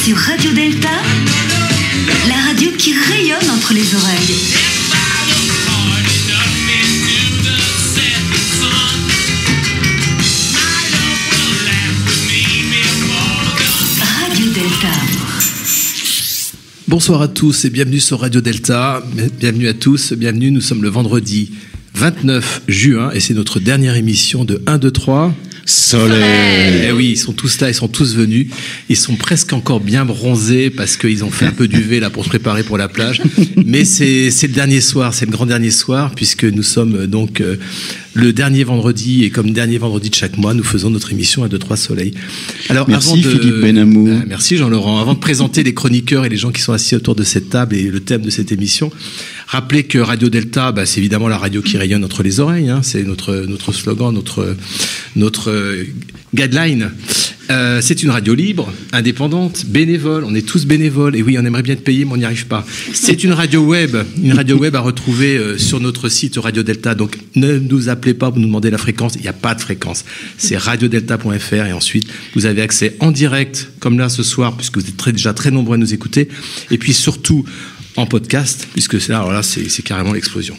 sur Radio Delta, la radio qui rayonne entre les oreilles. Radio Delta. Bonsoir à tous et bienvenue sur Radio Delta. Bienvenue à tous, bienvenue. Nous sommes le vendredi 29 juin et c'est notre dernière émission de 1, 2, 3... Soleil. Eh oui, ils sont tous là, ils sont tous venus. Ils sont presque encore bien bronzés parce qu'ils ont fait un peu d'UV là pour se préparer pour la plage. Mais c'est le dernier soir, c'est le grand dernier soir puisque nous sommes donc le dernier vendredi et comme dernier vendredi de chaque mois, nous faisons notre émission 1, 2, 3 Soleil. Alors, merci Philippe Benamou. Merci Jean-Laurent. Avant de présenter les chroniqueurs et les gens qui sont assis autour de cette table et le thème de cette émission, rappelez que Radio Delta, c'est évidemment la radio qui rayonne entre les oreilles. Hein, c'est notre slogan, notre guideline. C'est une radio libre, indépendante, bénévole. On est tous bénévoles. Et oui, on aimerait bien être payé, mais on n'y arrive pas. C'est une radio web à retrouver sur notre site Radio Delta. Donc, ne nous appelez pas pour nous demander la fréquence. Il n'y a pas de fréquence. C'est radiodelta.fr et ensuite, vous avez accès en direct, comme là ce soir, puisque vous êtes déjà très nombreux à nous écouter. Et puis surtout, en podcast, puisque c'est carrément l'explosion.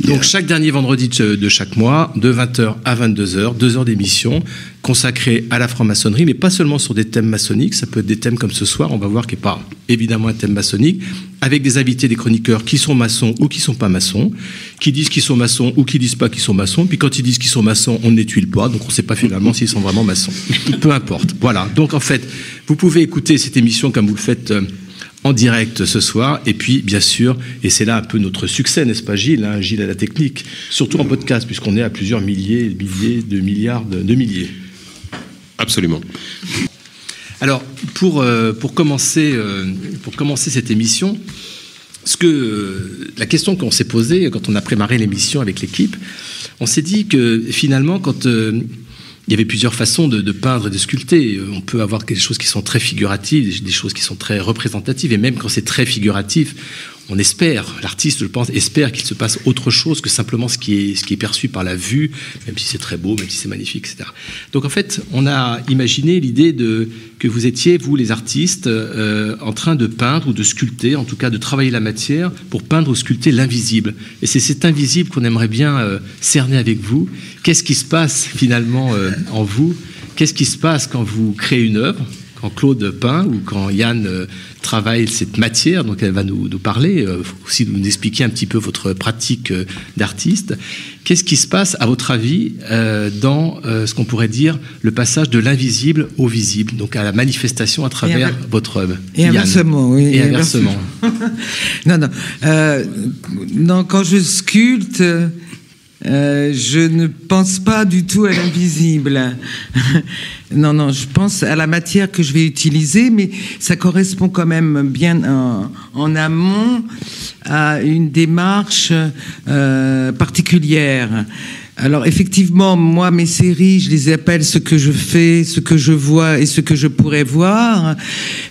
Donc, chaque dernier vendredi de chaque mois, de 20h à 22h, 2 heures d'émission consacrées à la franc-maçonnerie, mais pas seulement sur des thèmes maçonniques, ça peut être des thèmes comme ce soir, on va voir qu'il n'y a pas évidemment un thème maçonnique, avec des invités, des chroniqueurs qui sont maçons ou qui ne sont pas maçons, qui disent qu'ils sont maçons ou qui disent pas qu'ils sont maçons, puis quand ils disent qu'ils sont maçons, on ne les tuile pas, donc on ne sait pas finalement s'ils sont vraiment maçons. Peu importe. Voilà. Donc, en fait, vous pouvez écouter cette émission comme vous le faites en direct ce soir, et puis bien sûr, et c'est là un peu notre succès, n'est-ce pas Gilles, hein, Gilles à la technique, surtout en podcast, puisqu'on est à plusieurs milliers de milliards de milliers. Absolument. Alors, pour commencer cette émission, la question qu'on s'est posée quand on a préparé l'émission avec l'équipe, on s'est dit que finalement, quand il y avait plusieurs façons de peindre et de sculpter. On peut avoir des choses qui sont très figuratives, des choses qui sont très représentatives, et même quand c'est très figuratif, on espère, l'artiste, je pense, espère qu'il se passe autre chose que simplement ce qui est perçu par la vue, même si c'est très beau, même si c'est magnifique, etc. Donc en fait, on a imaginé l'idée que vous étiez, vous les artistes, en train de peindre ou de sculpter, en tout cas de travailler la matière pour peindre ou sculpter l'invisible. Et c'est cet invisible qu'on aimerait bien cerner avec vous. Qu'est-ce qui se passe finalement en vous? Qu'est-ce qui se passe quand vous créez une œuvre? Quand Claude peint ou quand Yann travaille cette matière, donc elle va nous parler, aussi nous expliquer un petit peu votre pratique d'artiste. Qu'est-ce qui se passe, à votre avis, dans ce qu'on pourrait dire le passage de l'invisible au visible, donc à la manifestation à travers votre œuvre? Et inversement, oui. Et inversement. Non, quand je sculpte, je ne pense pas du tout à l'invisible. Non, je pense à la matière que je vais utiliser, mais ça correspond quand même bien en amont à une démarche particulière. Alors effectivement, moi, mes séries, je les appelle ce que je fais, ce que je vois et ce que je pourrais voir.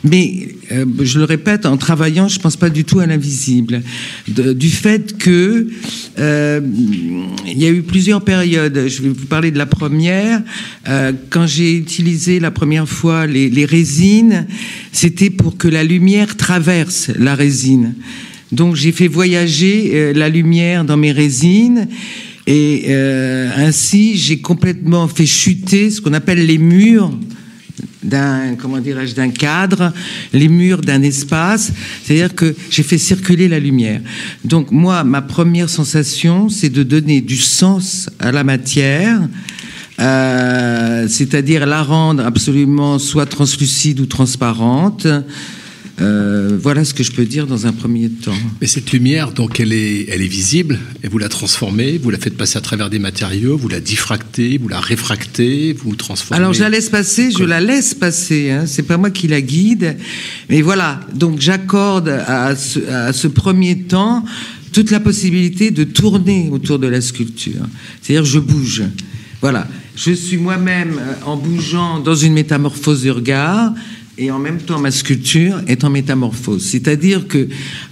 Mais je le répète, en travaillant, je pense pas du tout à l'invisible. Du fait que il y a eu plusieurs périodes. Je vais vous parler de la première. Quand j'ai utilisé la première fois les résines, c'était pour que la lumière traverse la résine. Donc j'ai fait voyager la lumière dans mes résines. Et ainsi, j'ai complètement fait chuter ce qu'on appelle les murs d'un cadre, les murs d'un espace. C'est-à-dire que j'ai fait circuler la lumière. Donc moi, ma première sensation, c'est de donner du sens à la matière, c'est-à-dire la rendre absolument soit translucide ou transparente. Voilà ce que je peux dire dans un premier temps. Mais cette lumière, donc, elle est visible, et vous la transformez, vous la faites passer à travers des matériaux, vous la diffractez, vous la réfractez, vous transformez. Alors je la laisse passer, hein, c'est pas moi qui la guide, mais voilà, donc j'accorde à ce premier temps toute la possibilité de tourner autour de la sculpture. C'est-à-dire je bouge, voilà, je suis moi-même en bougeant dans une métamorphose du regard. Et en même temps, ma sculpture est en métamorphose. C'est-à-dire que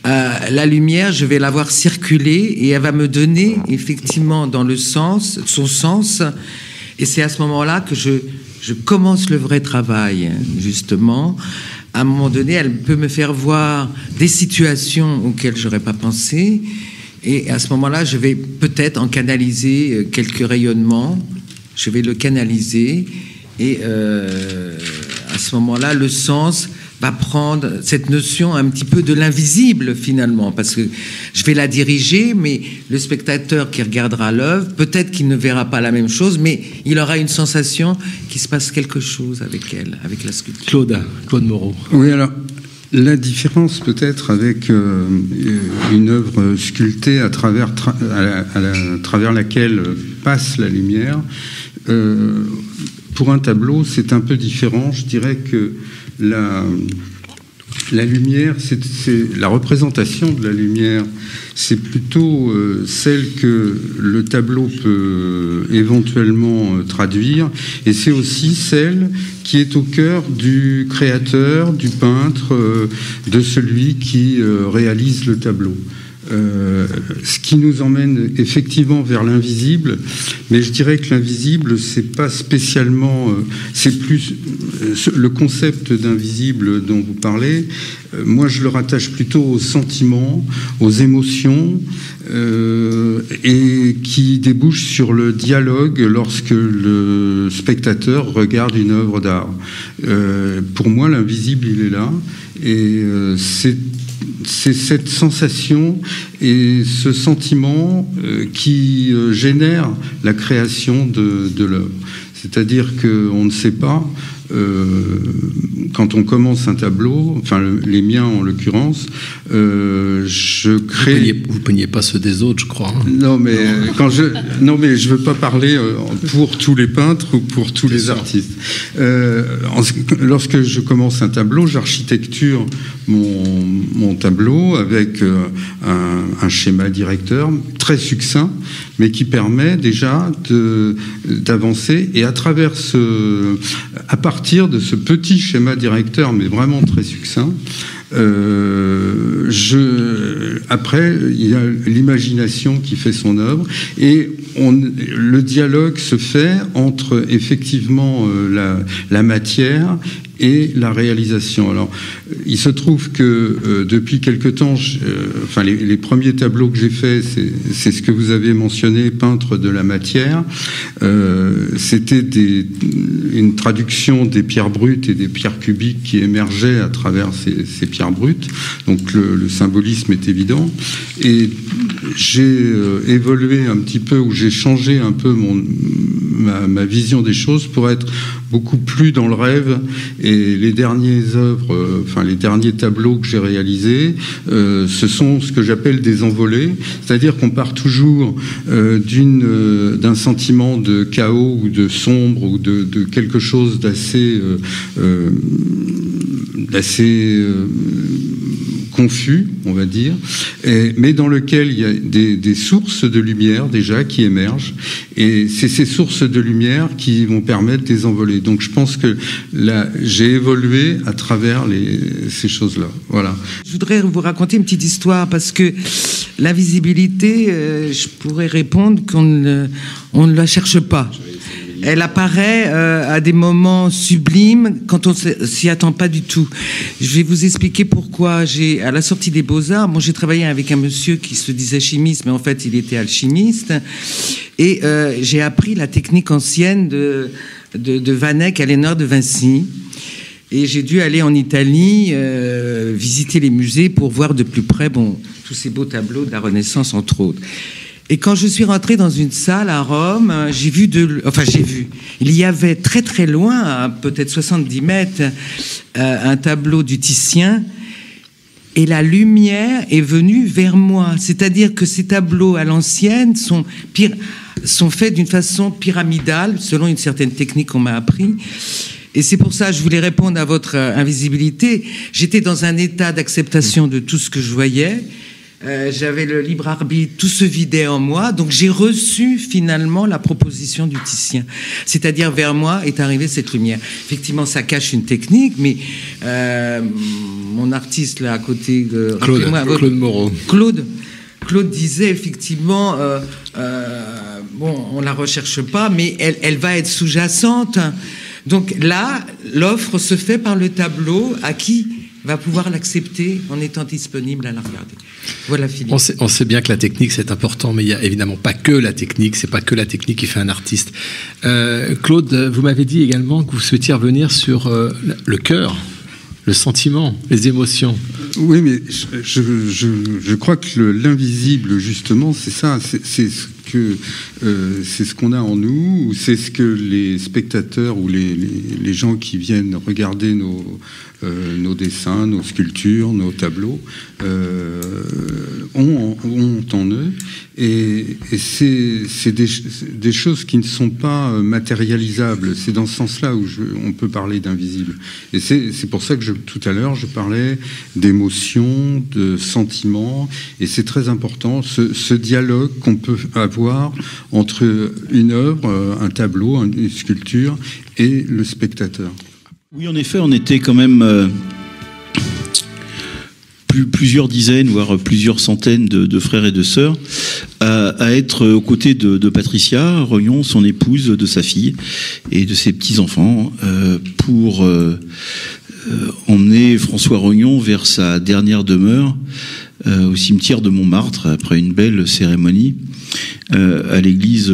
la lumière, je vais la voir circuler et elle va me donner effectivement dans le sens, son sens. Et c'est à ce moment-là que je commence le vrai travail, justement, à un moment donné, elle peut me faire voir des situations auxquelles j'aurais pas pensé. Et à ce moment-là, je vais peut-être en canaliser quelques rayonnements. Je vais le canaliser. Et à ce moment-là, le sens va prendre cette notion un petit peu de l'invisible, finalement. Parce que je vais la diriger, mais le spectateur qui regardera l'œuvre, peut-être qu'il ne verra pas la même chose, mais il aura une sensation qu'il se passe quelque chose avec elle, avec la sculpture. Claude Moreau. Oui, alors, la différence peut-être avec une œuvre sculptée à travers laquelle passe la lumière, pour un tableau, c'est un peu différent. Je dirais que la lumière, c'est la représentation de la lumière, c'est plutôt celle que le tableau peut éventuellement traduire, et c'est aussi celle qui est au cœur du créateur, du peintre, de celui qui réalise le tableau. Ce qui nous emmène effectivement vers l'invisible, mais je dirais que l'invisible, c'est pas spécialement, c'est plus le concept d'invisible dont vous parlez. Moi, je le rattache plutôt aux sentiments, aux émotions, et qui débouche sur le dialogue lorsque le spectateur regarde une œuvre d'art. Pour moi, l'invisible, il est là, et c'est cette sensation et ce sentiment qui génère la création de l'œuvre. C'est-à-dire qu'on ne sait pas, quand on commence un tableau, enfin les miens en l'occurrence, je crée... Vous peignez pas ceux des autres, je crois. Hein. Non, mais je veux pas parler pour tous les peintres ou pour tous les artistes. Lorsque je commence un tableau, j'architecture mon tableau avec un schéma directeur très succinct, mais qui permet déjà d'avancer, et à partir de ce petit schéma directeur, mais vraiment très succinct, après, il y a l'imagination qui fait son œuvre, et le dialogue se fait entre effectivement la matière et la réalisation. Alors, il se trouve que depuis quelque temps, les premiers tableaux que j'ai faits, c'est ce que vous avez mentionné, peintre de la matière. C'était une traduction des pierres brutes et des pierres cubiques qui émergeaient à travers ces pierres brutes. Donc le symbolisme est évident. Et j'ai évolué un petit peu, ou j'ai changé un peu ma vision des choses pour être beaucoup plus dans le rêve. Et les dernières œuvres, les derniers tableaux que j'ai réalisés, ce sont ce que j'appelle des envolées, c'est-à-dire qu'on part toujours d'un sentiment de chaos ou de sombre ou de quelque chose d'assez confus, on va dire, mais dans lequel il y a des sources de lumière déjà qui émergent, et c'est ces sources de lumière qui vont permettre des envolées. Donc je pense que là, j'ai évolué à travers ces choses-là. Voilà. Je voudrais vous raconter une petite histoire, parce que l'invisibilité, je pourrais répondre qu'on ne la cherche pas. Elle apparaît à des moments sublimes quand on s'y attend pas du tout. Je vais vous expliquer pourquoi. À la sortie des Beaux-Arts, j'ai travaillé avec un monsieur qui se disait chimiste, mais en fait il était alchimiste, et j'ai appris la technique ancienne de Van Eyck à l'Hénard de Vinci. Et j'ai dû aller en Italie visiter les musées pour voir de plus près tous ces beaux tableaux de la Renaissance, entre autres. Et quand je suis rentrée dans une salle à Rome, j'ai vu, il y avait très très loin, à peut-être 70 mètres, un tableau du Titien, et la lumière est venue vers moi. C'est-à-dire que ces tableaux à l'ancienne sont faits d'une façon pyramidale, selon une certaine technique qu'on m'a appris. Et c'est pour ça que je voulais répondre à votre invisibilité. J'étais dans un état d'acceptation de tout ce que je voyais. J'avais le libre arbitre, tout se vidait en moi, donc j'ai reçu finalement la proposition du Titien. C'est-à-dire, vers moi est arrivée cette lumière. Effectivement, ça cache une technique, mais mon artiste là à côté, Claude Moreau. Claude disait effectivement, on la recherche pas, mais elle va être sous-jacente. Donc là, l'offre se fait par le tableau à qui va pouvoir l'accepter en étant disponible à la regarder. Voilà, Philippe. On sait bien que la technique, c'est important, mais il n'y a évidemment pas que la technique. C'est pas que la technique qui fait un artiste. Claude, vous m'avez dit également que vous souhaitiez revenir sur le cœur, le sentiment, les émotions. Oui, mais je crois que l'invisible, justement, c'est ça. C'est ce qu'on a en nous, ou c'est ce que les spectateurs ou les gens qui viennent regarder nos dessins, nos sculptures, nos tableaux ont en eux. Et c'est des choses qui ne sont pas matérialisables. C'est dans ce sens-là où on peut parler d'invisible. Et c'est pour ça que tout à l'heure, je parlais d'émotions, de sentiments. Et c'est très important, ce dialogue qu'on peut avoir entre une œuvre, un tableau, une sculpture et le spectateur. Oui, en effet, on était quand même plusieurs dizaines, voire plusieurs centaines de frères et de sœurs à être aux côtés de Patricia Rognon, son épouse, de sa fille et de ses petits-enfants pour emmener François Rognon vers sa dernière demeure au cimetière de Montmartre après une belle cérémonie à l'église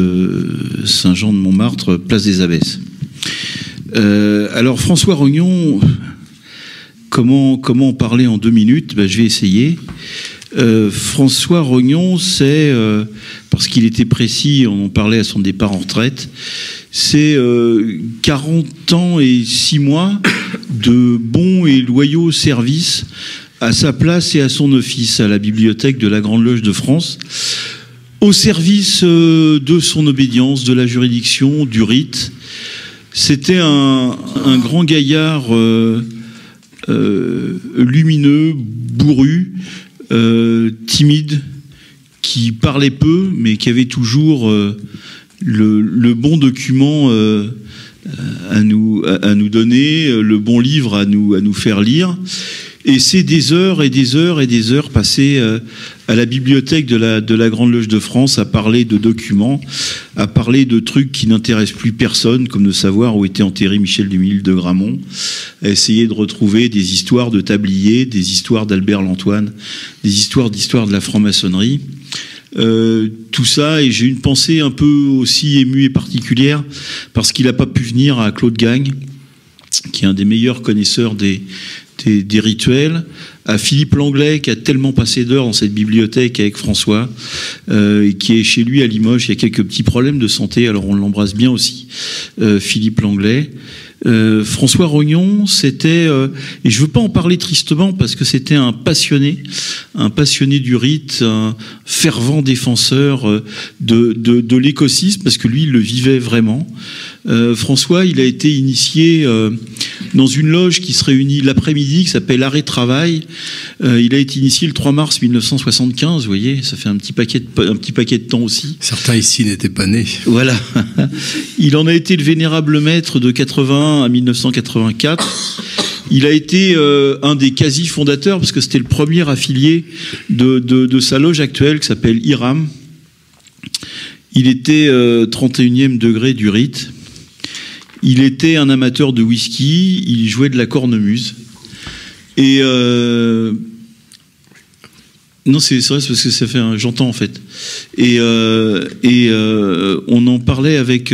Saint-Jean de Montmartre, place des Abbesses. Alors François Rognon, comment en parler en 2 minutes? Je vais essayer. François Rognon, c'est, parce qu'il était précis, on en parlait à son départ en retraite, c'est 40 ans et 6 mois de bons et loyaux services à sa place et à son office à la bibliothèque de la Grande Loge de France, au service de son obédience, de la juridiction, du rite. C'était un grand gaillard lumineux, bourru, timide, qui parlait peu, mais qui avait toujours le bon document à nous donner, le bon livre à nous faire lire. Et c'est des heures et des heures et des heures passées à la bibliothèque de la Grande Loge de France à parler de documents, à parler de trucs qui n'intéressent plus personne, comme de savoir où était enterré Michel Dumesnil de Gramont, à essayer de retrouver des histoires de tabliers, des histoires d'Albert Lantoine, des histoires de la franc-maçonnerie. Tout ça, et j'ai une pensée un peu aussi émue et particulière, parce qu'il n'a pas pu venir à Claude Gagne, qui est un des meilleurs connaisseurs des rituels, à Philippe Langlais, qui a tellement passé d'heures dans cette bibliothèque avec François, et qui est chez lui à Limoges. Il y a quelques petits problèmes de santé, alors on l'embrasse bien aussi, Philippe Langlais. François Rognon, c'était, et je veux pas en parler tristement parce que c'était un passionné du rite, un fervent défenseur de l'écosystème, parce que lui, il le vivait vraiment. François, il a été initié dans une loge qui se réunit l'après-midi, qui s'appelle Arrêt Travail. Il a été initié le 3 mars 1975, vous voyez, ça fait un petit paquet de temps aussi. Certains ici n'étaient pas nés. Voilà. Il en a été le vénérable maître de 81 à 1984. Il a été un des quasi-fondateurs, parce que c'était le premier affilié de sa loge actuelle, qui s'appelle IRAM. Il était 31e degré du rite. Il était un amateur de whisky, il jouait de la cornemuse. Et non, c'est vrai, c'est parce que ça fait j'entends en fait. Et on en parlait avec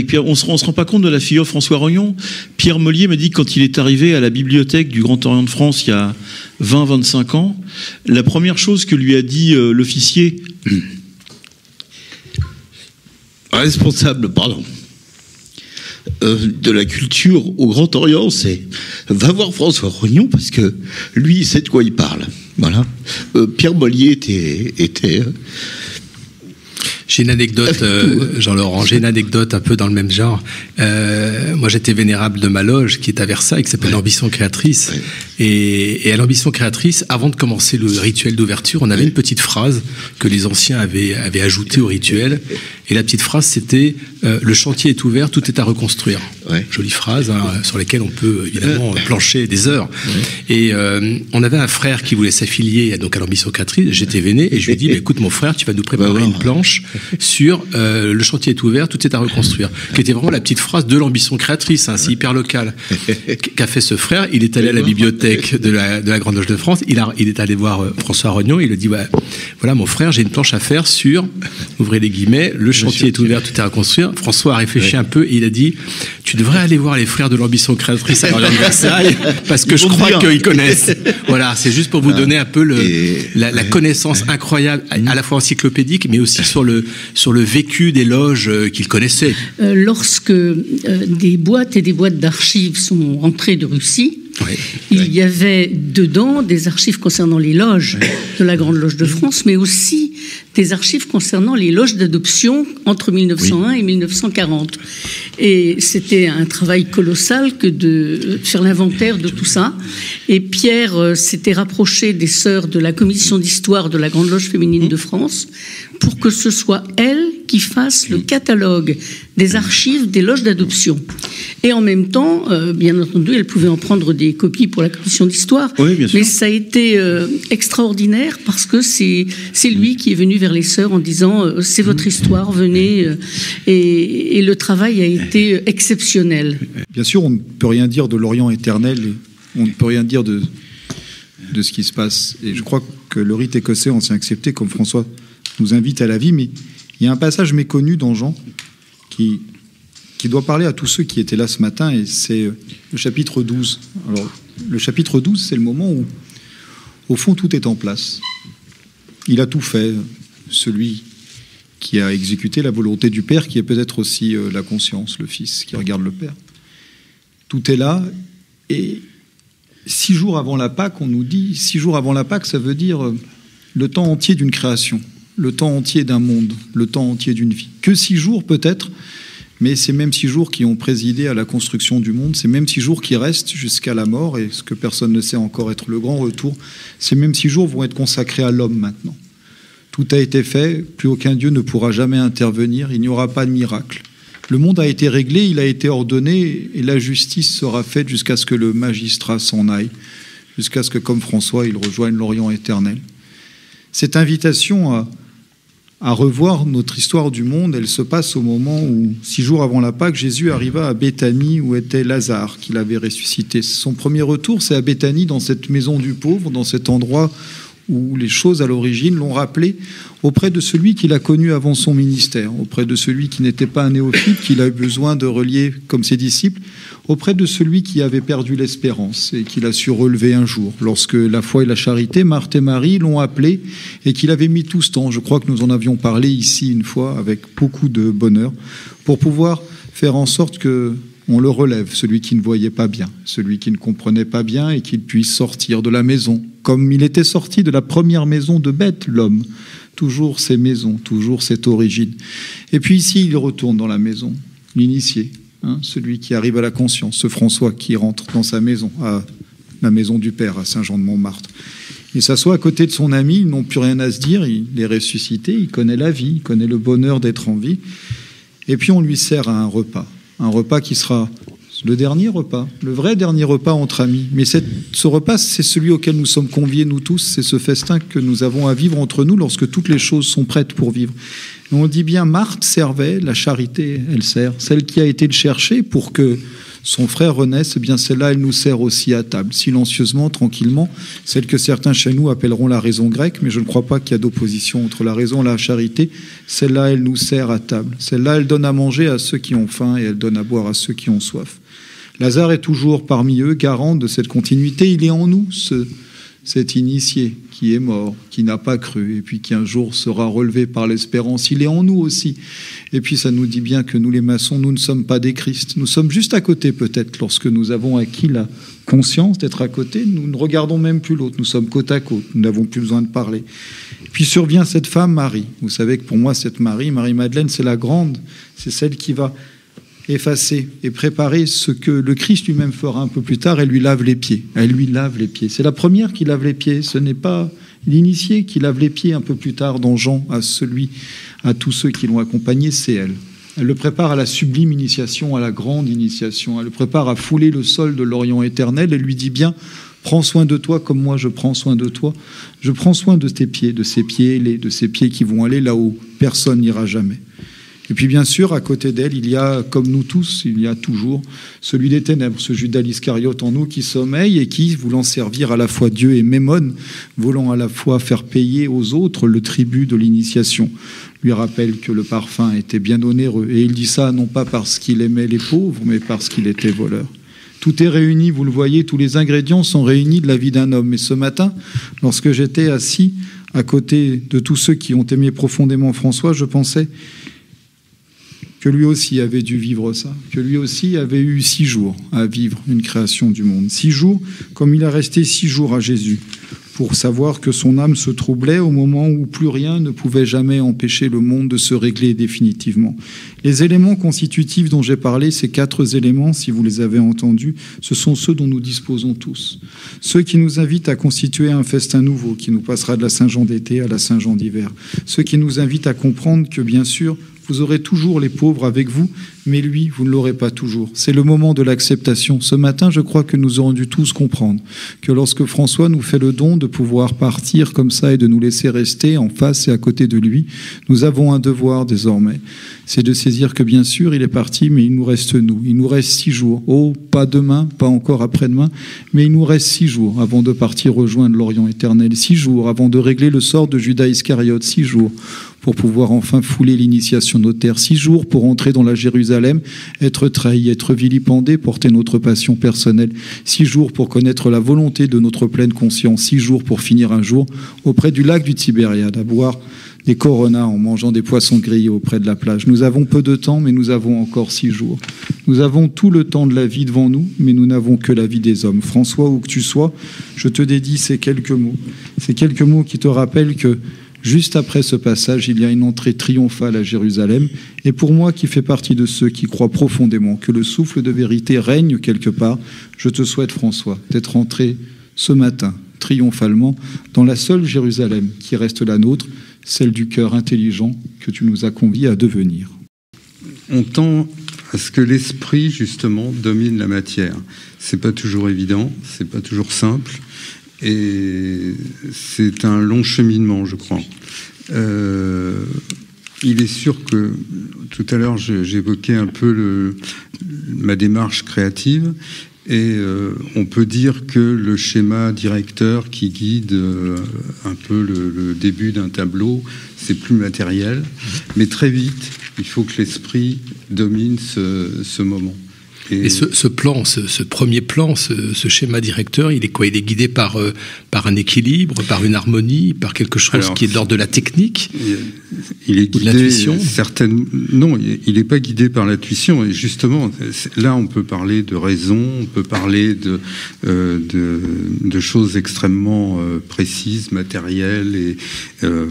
Pierre. On se rend pas compte de la figure François Rognon. Pierre Mollier m'a dit que quand il est arrivé à la bibliothèque du Grand Orient de France il y a 20-25 ans, la première chose que lui a dit l'officier responsable, de la culture au Grand Orient, c'est va voir François Rognon parce que lui il sait de quoi il parle. Voilà. Pierre Mollier était J'ai une anecdote, Jean-Laurent, j'ai une anecdote un peu dans le même genre. Moi, j'étais vénérable de ma loge qui est à Versailles, qui s'appelle l'Ambition Créatrice. Et à l'ambition créatrice, avant de commencer le rituel d'ouverture, on avait une petite phrase que les anciens avaient ajoutée au rituel. Et la petite phrase, c'était le chantier est ouvert, tout est à reconstruire. Ouais. Jolie phrase, hein, sur laquelle on peut évidemment plancher des heures. Ouais. Et on avait un frère qui voulait s'affilier donc à l'ambition créatrice. J'étais véné et je lui ai dit, écoute mon frère, tu vas nous préparer une planche sur le chantier est ouvert, tout est à reconstruire. Qui était vraiment la petite phrase de l'ambition créatrice, hein, c'est hyper local. Qu'a fait ce frère? Il est allé à la bibliothèque de la Grande Loge de France. Il est allé voir François Rognon. Il lui a dit, voilà mon frère, j'ai une planche à faire sur, ouvrez les guillemets, le chantier est ouvert, tout est à reconstruire. François a réfléchi un peu et il a dit, tu devrais aller voir les frères de l'ambition créatrice à l'Orient de Versailles parce que je crois qu'ils connaissent. Voilà, c'est juste pour vous donner un peu la connaissance incroyable, à la fois encyclopédique, mais aussi sur le vécu des loges qu'ils connaissaient. Lorsque des boîtes et des boîtes d'archives sont rentrées de Russie, il y avait dedans des archives concernant les loges de la Grande Loge de France, mais aussi des archives concernant les loges d'adoption entre 1901 et 1940. Et c'était un travail colossal que de faire l'inventaire de tout ça. Et Pierre s'était rapproché des sœurs de la commission d'histoire de la Grande Loge féminine de France pour que ce soit elles qui fassent le catalogue des archives des loges d'adoption. Et en même temps, bien entendu, elle pouvait en prendre des copies pour la commission d'histoire. Oui, bien sûr. Mais ça a été extraordinaire parce que c'est lui qui est venu vers les sœurs en disant c'est votre histoire, venez. Et le travail a été exceptionnel. Bien sûr, on ne peut rien dire de l'Orient éternel, et on ne peut rien dire de ce qui se passe. Et je crois que le rite écossais, ancien accepté, comme François nous invite à la vie, mais il y a un passage méconnu dans Jean qui doit parler à tous ceux qui étaient là ce matin, et c'est le chapitre 12. Alors, le chapitre 12, c'est le moment où, au fond, tout est en place. Il a tout fait, celui qui a exécuté la volonté du Père, qui est peut-être aussi la conscience, le Fils, qui regarde le Père. Tout est là, et 6 jours avant la Pâque, on nous dit, 6 jours avant la Pâque, ça veut dire le temps entier d'une création, le temps entier d'un monde, le temps entier d'une vie. Que 6 jours peut-être, mais ces mêmes 6 jours qui ont présidé à la construction du monde, ces mêmes 6 jours qui restent jusqu'à la mort, et ce que personne ne sait encore être le grand retour, ces mêmes 6 jours vont être consacrés à l'homme maintenant. Tout a été fait, plus aucun Dieu ne pourra jamais intervenir, il n'y aura pas de miracle. Le monde a été réglé, il a été ordonné, et la justice sera faite jusqu'à ce que le magistrat s'en aille, jusqu'à ce que, comme François, il rejoigne l'Orient éternel. Cette invitation à revoir notre histoire du monde, elle se passe au moment où, 6 jours avant la Pâque, Jésus arriva à Béthanie où était Lazare, qu'il avait ressuscité. Son premier retour, c'est à Béthanie, dans cette maison du pauvre, dans cet endroit où les choses à l'origine l'ont rappelé, auprès de celui qu'il a connu avant son ministère, auprès de celui qui n'était pas un néophyte, qu'il a eu besoin de relier comme ses disciples, auprès de celui qui avait perdu l'espérance et qu'il a su relever un jour, lorsque la foi et la charité, Marthe et Marie, l'ont appelé et qu'il avait mis tout ce temps. Je crois que nous en avions parlé ici une fois avec beaucoup de bonheur, pour pouvoir faire en sorte que on le relève, celui qui ne voyait pas bien, celui qui ne comprenait pas bien, et qu'il puisse sortir de la maison, comme il était sorti de la première maison de Beth, l'homme. Toujours ces maisons, toujours cette origine. Et puis ici, il retourne dans la maison, l'initié, celui qui arrive à la conscience, ce François qui rentre dans sa maison, à la maison du Père, à Saint-Jean-de-Montmartre. Il s'assoit à côté de son ami, ils n'ont plus rien à se dire, il est ressuscité, il connaît la vie, il connaît le bonheur d'être en vie. Et puis on lui sert à un repas qui sera le dernier repas, le vrai dernier repas entre amis. Mais ce repas, c'est celui auquel nous sommes conviés, nous tous, c'est ce festin que nous avons à vivre entre nous lorsque toutes les choses sont prêtes pour vivre. Et on dit bien, Marthe servait, la charité, elle sert. Celle qui a été le chercher pour que son frère renaisse, eh bien celle-là, elle nous sert aussi à table, silencieusement, tranquillement. Celle que certains chez nous appelleront la raison grecque, mais je ne crois pas qu'il y a d'opposition entre la raison et la charité. Celle-là, elle nous sert à table. Celle-là, elle donne à manger à ceux qui ont faim et elle donne à boire à ceux qui ont soif. Lazare est toujours parmi eux, garant de cette continuité. Il est en nous, cet initié qui est mort, qui n'a pas cru, et puis qui un jour sera relevé par l'espérance. Il est en nous aussi. Et puis ça nous dit bien que nous, les maçons, nous ne sommes pas des Christ. Nous sommes juste à côté, peut-être, lorsque nous avons acquis la conscience d'être à côté. Nous ne regardons même plus l'autre. Nous sommes côte à côte. Nous n'avons plus besoin de parler. Et puis survient cette femme, Marie. Vous savez que pour moi, cette Marie-Madeleine, c'est la grande. C'est celle qui va effacer et préparer ce que le Christ lui-même fera un peu plus tard. Elle lui lave les pieds. Elle lui lave les pieds. C'est la première qui lave les pieds. Ce n'est pas l'initié qui lave les pieds un peu plus tard dans Jean à tous ceux qui l'ont accompagné, c'est elle. Elle le prépare à la sublime initiation, à la grande initiation. Elle le prépare à fouler le sol de l'Orient éternel et lui dit bien: prends soin de toi comme moi je prends soin de toi. Je prends soin de tes pieds, de ces pieds ailés, de ces pieds qui vont aller là où personne n'ira jamais. Et puis bien sûr, à côté d'elle, il y a, comme nous tous, il y a toujours celui des ténèbres, ce Judas l'Iscariote en nous qui sommeille et qui, voulant servir à la fois Dieu et Mémone, voulant à la fois faire payer aux autres le tribut de l'initiation, lui rappelle que le parfum était bien onéreux. Et il dit ça non pas parce qu'il aimait les pauvres, mais parce qu'il était voleur. Tout est réuni, vous le voyez, tous les ingrédients sont réunis de la vie d'un homme. Et ce matin, lorsque j'étais assis à côté de tous ceux qui ont aimé profondément François, je pensais que lui aussi avait dû vivre ça, que lui aussi avait eu 6 jours à vivre une création du monde. 6 jours, comme il a resté 6 jours à Jésus, pour savoir que son âme se troublait au moment où plus rien ne pouvait jamais empêcher le monde de se régler définitivement. Les éléments constitutifs dont j'ai parlé, ces 4 éléments, si vous les avez entendus, ce sont ceux dont nous disposons tous. Ceux qui nous invitent à constituer un festin nouveau, qui nous passera de la Saint-Jean d'été à la Saint-Jean d'hiver. Ceux qui nous invitent à comprendre que, bien sûr, vous aurez toujours les pauvres avec vous, mais lui, vous ne l'aurez pas toujours. C'est le moment de l'acceptation. Ce matin, je crois que nous aurons dû tous comprendre que lorsque François nous fait le don de pouvoir partir comme ça et de nous laisser rester en face et à côté de lui, nous avons un devoir désormais. C'est de saisir que bien sûr, il est parti, mais il nous reste nous. Il nous reste 6 jours. Oh, pas demain, pas encore après-demain, mais il nous reste 6 jours avant de partir rejoindre l'Orient éternel. 6 jours avant de régler le sort de Judas Iscariote. 6 jours pour pouvoir enfin fouler l'initiation notaire. 6 jours pour entrer dans la Jérusalem, être trahi, être vilipendé, porter notre passion personnelle. 6 jours pour connaître la volonté de notre pleine conscience. 6 jours pour finir un jour auprès du lac du Tibériade, à boire des coronas en mangeant des poissons grillés auprès de la plage. Nous avons peu de temps, mais nous avons encore 6 jours. Nous avons tout le temps de la vie devant nous, mais nous n'avons que la vie des hommes. François, où que tu sois, je te dédie ces quelques mots. Ces quelques mots qui te rappellent que juste après ce passage, il y a une entrée triomphale à Jérusalem. Et pour moi, qui fais partie de ceux qui croient profondément que le souffle de vérité règne quelque part, je te souhaite, François, d'être entré ce matin, triomphalement, dans la seule Jérusalem qui reste la nôtre, celle du cœur intelligent que tu nous as conviés à devenir. On tend à ce que l'esprit, justement, domine la matière. C'est pas toujours évident, c'est pas toujours simple. Et c'est un long cheminement, je crois. Il est sûr que, tout à l'heure, j'évoquais un peu ma démarche créative, et on peut dire que le schéma directeur qui guide un peu le début d'un tableau, c'est plus matériel, mais très vite, il faut que l'esprit domine ce moment. Et ce plan, ce premier plan, ce schéma directeur, il est quoi? Il est guidé par un équilibre, par une harmonie, par quelque chose qui est de l'ordre de la technique? Il est guidé certaines. Non, il n'est pas guidé par l'intuition. Et justement, là, on peut parler de raison, on peut parler de choses extrêmement précises, matérielles et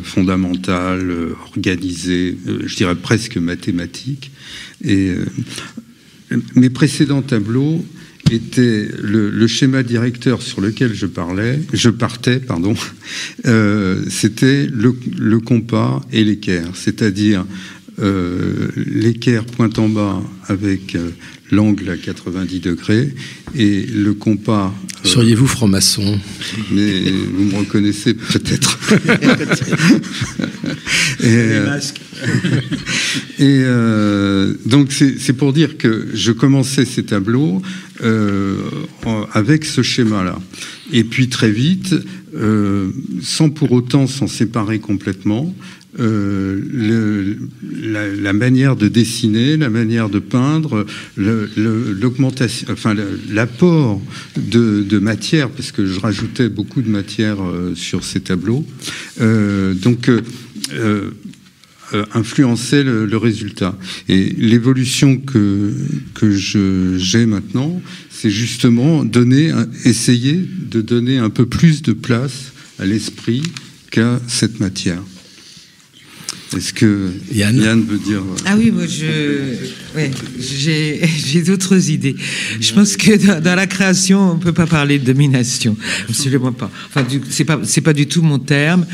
fondamentales, organisées, je dirais presque mathématiques. Et mes précédents tableaux étaient le schéma directeur sur lequel je partais, c'était le compas et l'équerre, c'est-à-dire l'équerre pointe en bas avec l'angle à 90 degrés et le compas... Seriez-vous franc-maçon? Mais vous me reconnaissez peut-être. Et donc c'est pour dire que je commençais ces tableaux avec ce schéma-là. Et puis très vite, sans pour autant s'en séparer complètement, la manière de dessiner, la manière de peindre, l'augmentation, enfin l'apport de matière, parce que je rajoutais beaucoup de matière sur ces tableaux, influençait le résultat. Et l'évolution que j'ai maintenant, c'est justement essayer de donner un peu plus de place à l'esprit qu'à cette matière. Est-ce que Yann veut dire... Ah oui, moi j'ai d'autres idées. Je pense que dans la création, on ne peut pas parler de domination. Absolument pas. Enfin, c'est pas du tout mon terme.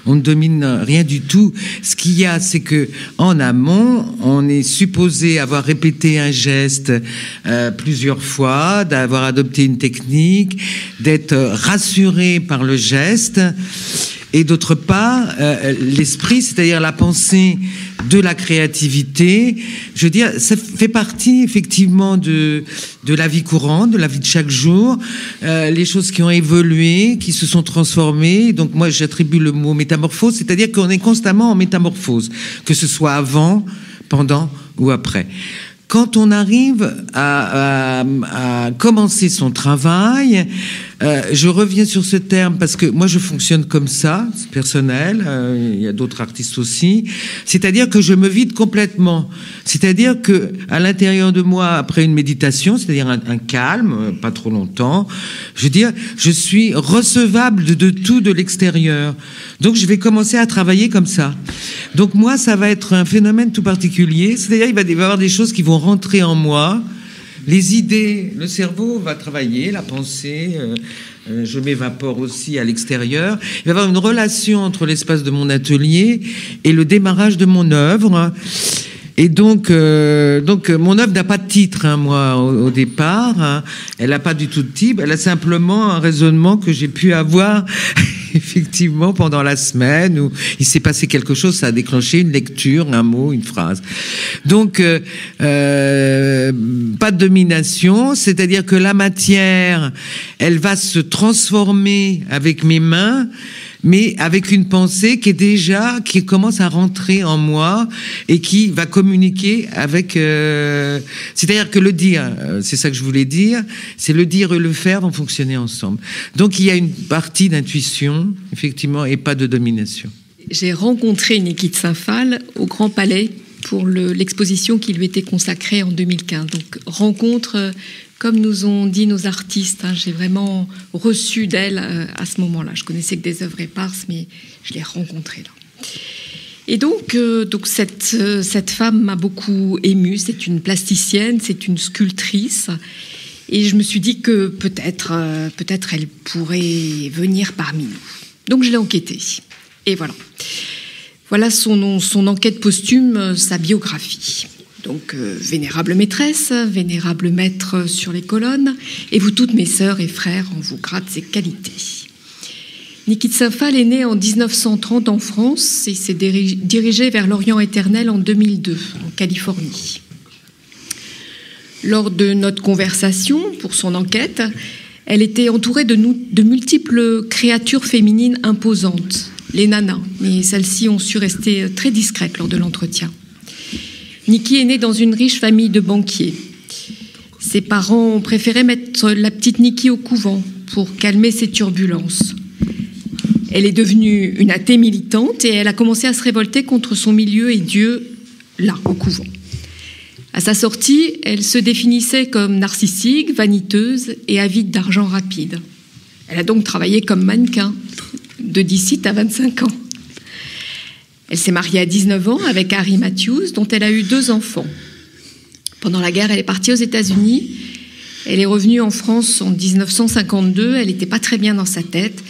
On ne domine rien du tout. Ce qu'il y a, c'est que en amont, on est supposé avoir répété un geste plusieurs fois, d'avoir adopté une technique, d'être rassuré par le geste. Et d'autre part, l'esprit, c'est-à-dire la pensée de la créativité, je veux dire, ça fait partie effectivement de la vie courante, de la vie de chaque jour, les choses qui ont évolué, qui se sont transformées. Donc moi, j'attribue le mot métamorphose, c'est-à-dire qu'on est constamment en métamorphose, que ce soit avant, pendant ou après. Quand on arrive à commencer son travail, je reviens sur ce terme parce que moi je fonctionne comme ça, c'est personnel, il y a d'autres artistes aussi, c'est-à-dire que je me vide complètement, c'est-à-dire que à l'intérieur de moi, après une méditation, c'est-à-dire un calme, pas trop longtemps, je veux dire, je suis recevable de tout de l'extérieur, donc je vais commencer à travailler comme ça. Donc moi, ça va être un phénomène tout particulier, c'est-à-dire il va y avoir des choses qui vont rentrer en moi, les idées, le cerveau va travailler, la pensée, je m'évapore aussi à l'extérieur. Il va y avoir une relation entre l'espace de mon atelier et le démarrage de mon œuvre. Et donc mon œuvre n'a pas de titre, hein, moi, au départ. Hein. Elle n'a pas du tout de titre. Elle a simplement un raisonnement que j'ai pu avoir effectivement pendant la semaine où il s'est passé quelque chose, ça a déclenché une lecture, un mot, une phrase. Donc pas de domination, c'est-à-dire que la matière, elle va se transformer avec mes mains, mais avec une pensée qui commence à rentrer en moi et qui va communiquer avec... c'est-à-dire que le dire, c'est ça que je voulais dire, c'est le dire et le faire vont fonctionner ensemble. Donc il y a une partie d'intuition, effectivement, et pas de domination. J'ai rencontré Niki de Saint-Phal au Grand Palais pour l'exposition qui lui était consacrée en 2015. Donc rencontre... Comme nous ont dit nos artistes, hein, j'ai vraiment reçu d'elle à ce moment-là. Je connaissais que des œuvres éparses, mais je l'ai rencontrée là. Et donc cette femme m'a beaucoup émue. C'est une plasticienne, c'est une sculptrice. Et je me suis dit que peut-être elle pourrait venir parmi nous. Donc je l'ai enquêtée. Et voilà. Voilà son enquête posthume, sa biographie. Donc, vénérable maîtresse, vénérable maître sur les colonnes, et vous toutes mes sœurs et frères, on vous gratte ses qualités. Niki de Saint-Phal est née en 1930 en France et s'est dirigée vers l'Orient éternel en 2002, en Californie. Lors de notre conversation pour son enquête, elle était entourée de multiples créatures féminines imposantes, les nanas, mais celles-ci ont su rester très discrètes lors de l'entretien. Niki est née dans une riche famille de banquiers. Ses parents ont préféré mettre la petite Niki au couvent pour calmer ses turbulences. Elle est devenue une athée militante et elle a commencé à se révolter contre son milieu et Dieu, là, au couvent. À sa sortie, elle se définissait comme narcissique, vaniteuse et avide d'argent rapide. Elle a donc travaillé comme mannequin de 17 à 25 ans. Elle s'est mariée à 19 ans avec Harry Matthews, dont elle a eu 2 enfants. Pendant la guerre, elle est partie aux États-Unis. Elle est revenue en France en 1952. Elle n'était pas très bien dans sa tête.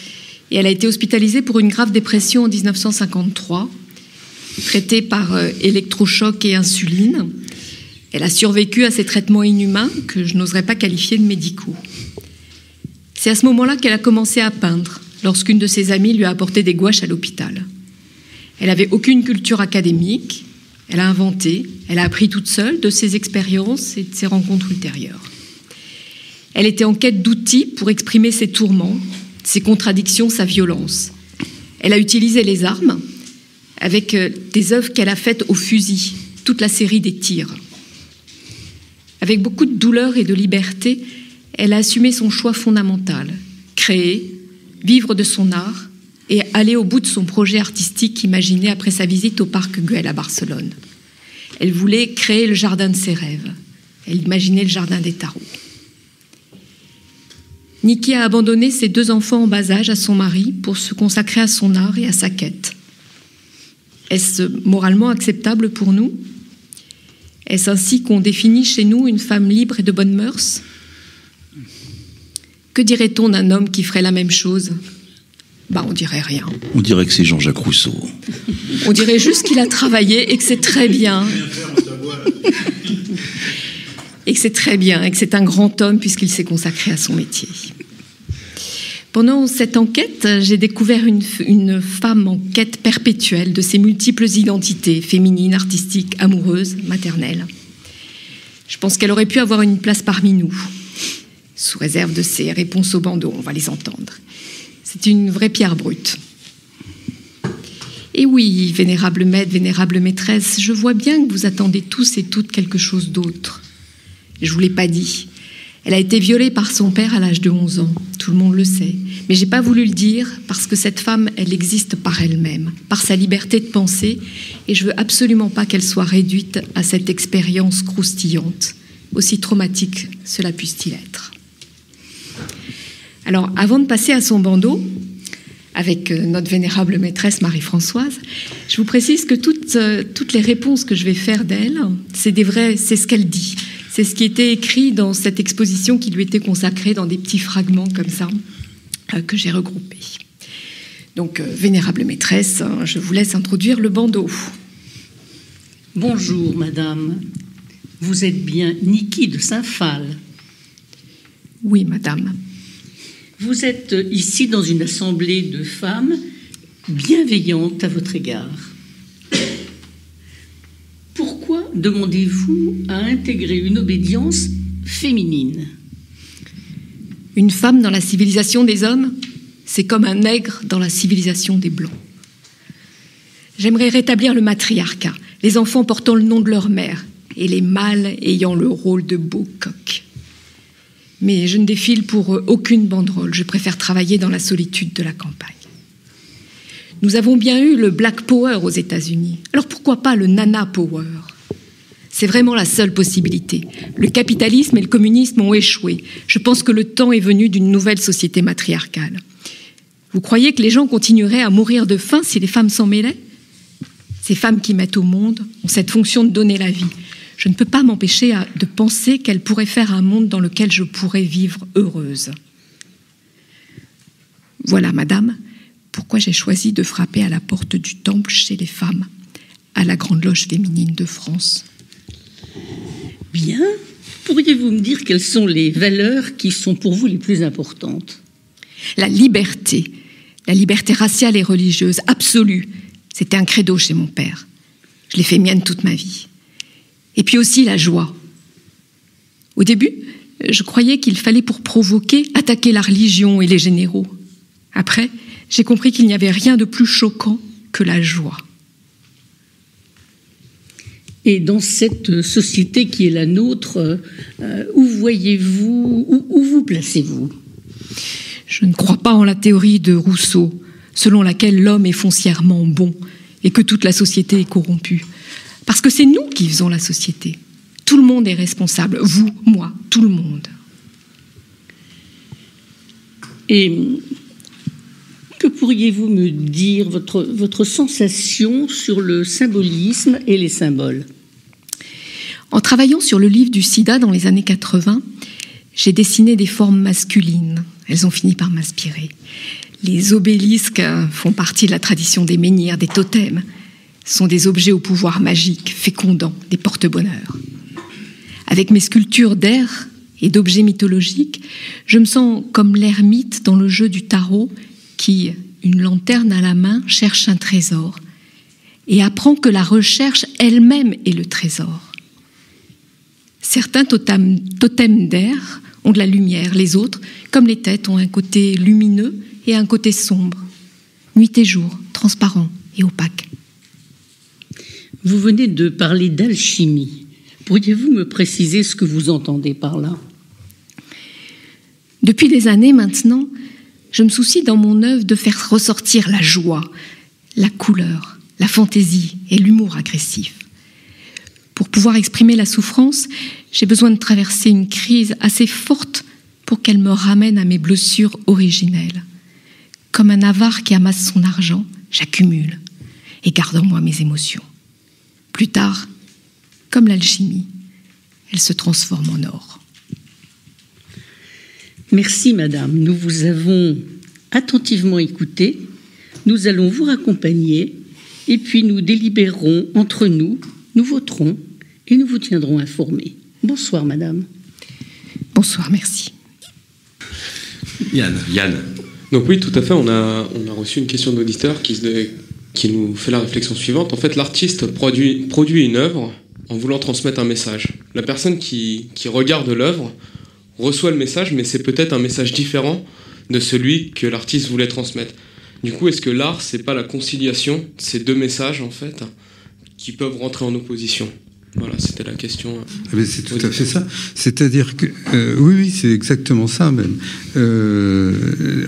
Et elle a été hospitalisée pour une grave dépression en 1953, traitée par électrochoc et insuline. Elle a survécu à ces traitements inhumains que je n'oserais pas qualifier de médicaux. C'est à ce moment-là qu'elle a commencé à peindre, lorsqu'une de ses amies lui a apporté des gouaches à l'hôpital. Elle n'avait aucune culture académique, elle a inventé, elle a appris toute seule de ses expériences et de ses rencontres ultérieures. Elle était en quête d'outils pour exprimer ses tourments, ses contradictions, sa violence. Elle a utilisé les armes avec des œuvres qu'elle a faites au fusil, toute la série des tirs. Avec beaucoup de douleur et de liberté, elle a assumé son choix fondamental, créer, vivre de son art, et aller au bout de son projet artistique imaginé après sa visite au Parc Güell à Barcelone. Elle voulait créer le jardin de ses rêves. Elle imaginait le jardin des tarots. Niki a abandonné ses 2 enfants en bas âge à son mari pour se consacrer à son art et à sa quête. Est-ce moralement acceptable pour nous? Est-ce ainsi qu'on définit chez nous une femme libre et de bonnes mœurs? Que dirait-on d'un homme qui ferait la même chose? On dirait rien. On dirait que c'est Jean-Jacques Rousseau. On dirait juste qu'il a travaillé et que c'est très bien. Et que c'est très bien, et que c'est un grand homme puisqu'il s'est consacré à son métier. Pendant cette enquête, j'ai découvert une femme en quête perpétuelle de ses multiples identités, féminines, artistiques, amoureuses, maternelles. Je pense qu'elle aurait pu avoir une place parmi nous, sous réserve de ses réponses au bandeau, on va les entendre. C'est une vraie pierre brute. Et oui, vénérable maître, vénérable maîtresse, je vois bien que vous attendez tous et toutes quelque chose d'autre. Je ne vous l'ai pas dit. Elle a été violée par son père à l'âge de 11 ans. Tout le monde le sait. Mais je n'ai pas voulu le dire parce que cette femme, elle existe par elle-même, par sa liberté de penser. Et je ne veux absolument pas qu'elle soit réduite à cette expérience croustillante, aussi traumatique cela puisse-t-il être. Alors, avant de passer à son bandeau, avec notre vénérable maîtresse Marie-Françoise, je vous précise que toutes les réponses que je vais faire d'elle, c'est ce qu'elle dit. C'est ce qui était écrit dans cette exposition qui lui était consacrée dans des petits fragments comme ça, que j'ai regroupés. Donc, vénérable maîtresse, je vous laisse introduire le bandeau. Bonjour, madame. Vous êtes bien Niki de Saint-Phal? Oui, madame. Vous êtes ici dans une assemblée de femmes bienveillantes à votre égard. Pourquoi demandez-vous à intégrer une obédience féminine? Une femme dans la civilisation des hommes, c'est comme un nègre dans la civilisation des blancs. J'aimerais rétablir le matriarcat, les enfants portant le nom de leur mère et les mâles ayant le rôle de beaux coqs. Mais je ne défile pour aucune banderole, je préfère travailler dans la solitude de la campagne. Nous avons bien eu le Black Power aux États-Unis. Alors pourquoi pas le Nana Power? C'est vraiment la seule possibilité. Le capitalisme et le communisme ont échoué. Je pense que le temps est venu d'une nouvelle société matriarcale. Vous croyez que les gens continueraient à mourir de faim si les femmes s'en mêlaient? Ces femmes qui mettent au monde ont cette fonction de donner la vie. Je ne peux pas m'empêcher de penser qu'elles pourraient faire un monde dans lequel je pourrais vivre heureuse. Voilà, madame, pourquoi j'ai choisi de frapper à la porte du temple chez les femmes, à la Grande Loge féminine de France. Bien. Pourriez-vous me dire quelles sont les valeurs qui sont pour vous les plus importantes? La liberté raciale et religieuse, absolue. C'était un credo chez mon père. Je l'ai fait mienne toute ma vie. Et puis aussi la joie. Au début, je croyais qu'il fallait pour provoquer attaquer la religion et les généraux. Après, j'ai compris qu'il n'y avait rien de plus choquant que la joie. Et dans cette société qui est la nôtre, où voyez-vous, où vous placez-vous? Je ne crois pas en la théorie de Rousseau, selon laquelle l'homme est foncièrement bon et que toute la société est corrompue. Parce que c'est nous qui faisons la société. Tout le monde est responsable. Vous, moi, tout le monde. Et que pourriez-vous me dire, votre sensation sur le symbolisme et les symboles? En travaillant sur le livre du sida dans les années 80, j'ai dessiné des formes masculines. Elles ont fini par m'inspirer. Les obélisques font partie de la tradition des menhirs, des totems. Sont des objets au pouvoir magique, fécondants, des porte-bonheur. Avec mes sculptures d'air et d'objets mythologiques, je me sens comme l'ermite dans le jeu du tarot qui, une lanterne à la main, cherche un trésor et apprend que la recherche elle-même est le trésor. Certains totems d'air ont de la lumière, les autres, comme les têtes, ont un côté lumineux et un côté sombre, nuit et jour, transparent et opaque. Vous venez de parler d'alchimie. Pourriez-vous me préciser ce que vous entendez par là? Depuis des années maintenant, je me soucie dans mon œuvre de faire ressortir la joie, la couleur, la fantaisie et l'humour agressif. Pour pouvoir exprimer la souffrance, j'ai besoin de traverser une crise assez forte pour qu'elle me ramène à mes blessures originelles. Comme un avare qui amasse son argent, j'accumule. et garde en moi mes émotions. Plus tard, comme l'alchimie, elle se transforme en or. Merci, madame. Nous vous avons attentivement écouté. Nous allons vous raccompagner et puis nous délibérerons entre nous, nous voterons et nous vous tiendrons informés. Bonsoir, madame. Bonsoir, merci. Yann. Donc oui, tout à fait, on a reçu une question d'auditeur qui nous fait la réflexion suivante. En fait, l'artiste produit une œuvre en voulant transmettre un message. La personne qui regarde l'œuvre reçoit le message, mais c'est peut-être un message différent de celui que l'artiste voulait transmettre. Du coup, est-ce que l'art, c'est pas la conciliation de ces deux messages, en fait, qui peuvent rentrer en opposition ? Voilà, c'était la question. Mais c'est tout à fait ça. C'est-à-dire que oui, c'est exactement ça même.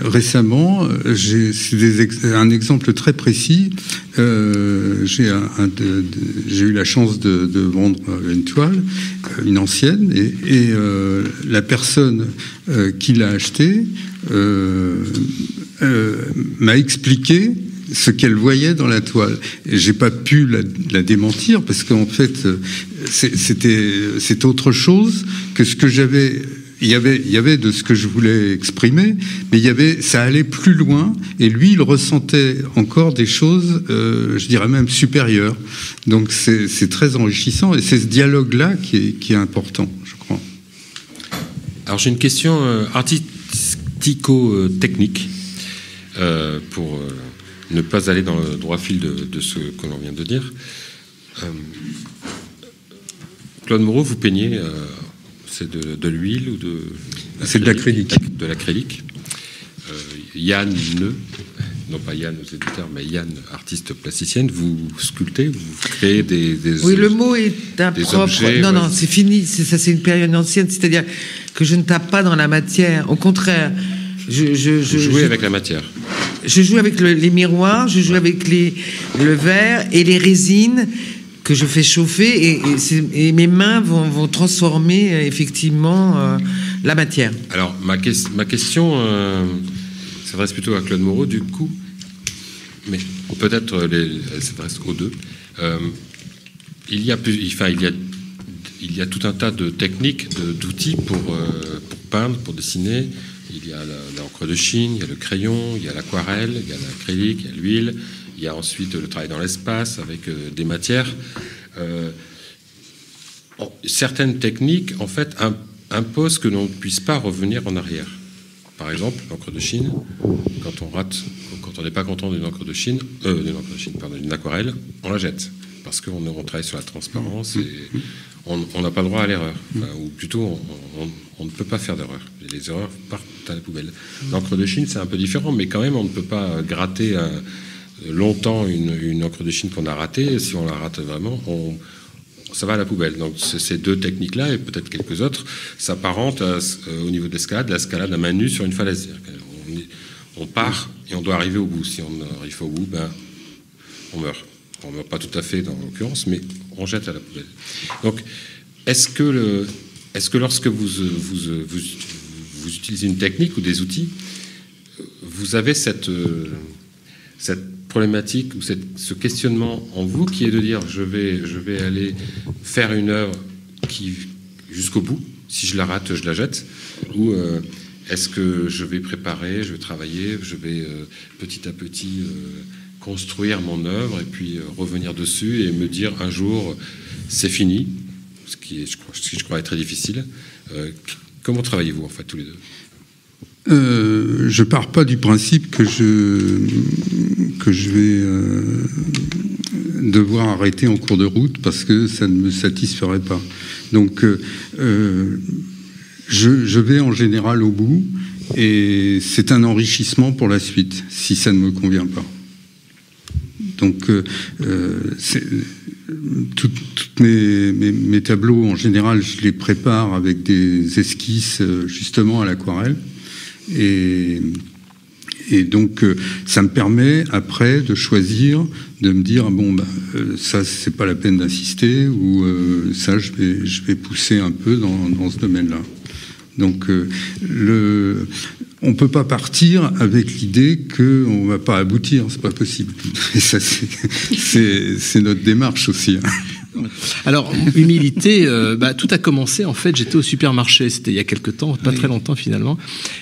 Récemment, c'est un exemple très précis. J'ai eu la chance de vendre une toile, une ancienne, et la personne qui l'a achetée m'a expliqué ce qu'elle voyait dans la toile. Et j'ai pas pu la démentir parce qu'en fait, c'est autre chose que ce que j'avais. Il y avait de ce que je voulais exprimer, mais ça allait plus loin. Et lui, il ressentait encore des choses, je dirais même supérieures. Donc c'est très enrichissant. Et c'est ce dialogue-là qui est important, je crois. Alors j'ai une question artistico-technique pour ne pas aller dans le droit fil de ce que l'on vient de dire. Claude Moreau, vous peignez, c'est de l'huile ou de... C'est de l'acrylique. De l'acrylique. Yann, non pas Yann aux éditeurs, mais Yann, artiste plasticienne, vous sculptez, vous créez des oui, le mot est impropre. Objets, non, ouais. non, c'est fini. C'est une période ancienne. C'est-à-dire que je ne tape pas dans la matière. Au contraire, vous jouez avec la matière. Je joue avec les miroirs, je joue avec le verre et les résines que je fais chauffer et mes mains vont transformer effectivement la matière. Alors ma question s'adresse plutôt à Claude Moreau du coup, mais peut-être elle s'adresse aux deux. Il y a tout un tas de techniques, d'outils pour peindre, pour dessiner. Il y a l'encre de Chine, il y a le crayon, il y a l'aquarelle, il y a l'acrylique, il y a l'huile, il y a ensuite le travail dans l'espace avec des matières. Certaines techniques, en fait, imposent que l'on ne puisse pas revenir en arrière. Par exemple, l'encre de Chine, quand on n'est pas content d'une encre de Chine, d'une aquarelle, on la jette. Parce qu'on travaille sur la transparence et on n'a pas le droit à l'erreur. Ou plutôt, on ne peut pas faire d'erreur. Les erreurs partent à la poubelle. L'encre de Chine, c'est un peu différent, mais quand même, on ne peut pas gratter longtemps une encre de Chine qu'on a ratée. Si on la rate vraiment, ça va à la poubelle. Donc ces deux techniques-là, et peut-être quelques autres, s'apparentent au niveau de l'escalade à main nue sur une falaise. On part et on doit arriver au bout. Si on n'arrive pas au bout, on meurt. On ne meurt pas tout à fait dans l'occurrence, mais on jette à la poubelle. Donc, est-ce que lorsque vous utilisez une technique ou des outils, vous avez cette problématique ou ce questionnement en vous qui est de dire je vais aller faire une œuvre qui jusqu'au bout, si je la rate, je la jette, ou est-ce que je vais préparer, je vais travailler, je vais petit à petit construire mon œuvre et puis revenir dessus et me dire un jour c'est fini, ce qui je crois est très difficile. Comment travaillez-vous en fait tous les deux ? Je pars pas du principe que je vais devoir arrêter en cours de route parce que ça ne me satisferait pas. Donc je vais en général au bout et c'est un enrichissement pour la suite si ça ne me convient pas. Donc tous mes tableaux en général je les prépare avec des esquisses justement à l'aquarelle. Et donc, ça me permet après de choisir, de me dire ça c'est pas la peine d'insister ou ça je vais pousser un peu dans ce domaine-là. Donc, on peut pas partir avec l'idée qu'on va pas aboutir, c'est pas possible. Et ça, c'est notre démarche aussi. Alors, humilité, tout a commencé, en fait, j'étais au supermarché, c'était il y a quelque temps, pas très longtemps finalement,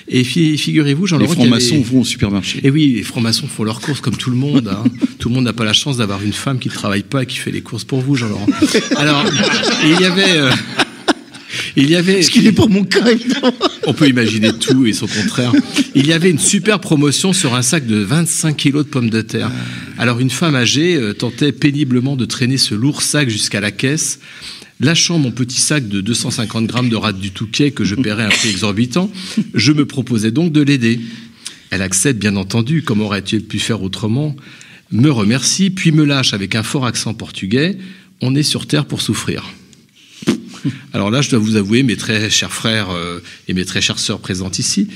et figurez-vous, Jean-Laurent... Les francs-maçons vont au supermarché. Et oui, les francs-maçons font leurs courses comme tout le monde, hein. Tout le monde n'a pas la chance d'avoir une femme qui ne travaille pas et qui fait les courses pour vous, Jean-Laurent. Alors, il y avait... Ce qui n'est pas mon cas, évidemment. On peut imaginer tout et son contraire. Il y avait une super promotion sur un sac de 25 kilos de pommes de terre. Alors une femme âgée tentait péniblement de traîner ce lourd sac jusqu'à la caisse. Lâchant mon petit sac de 250 grammes de rate du Touquet que je paierais à un prix exorbitant, je me proposais donc de l'aider. Elle accepte, bien entendu, comme aurait-elle pu faire autrement, me remercie, puis me lâche avec un fort accent portugais. On est sur terre pour souffrir. Alors là, je dois vous avouer, mes très chers frères et mes très chères sœurs présentes ici,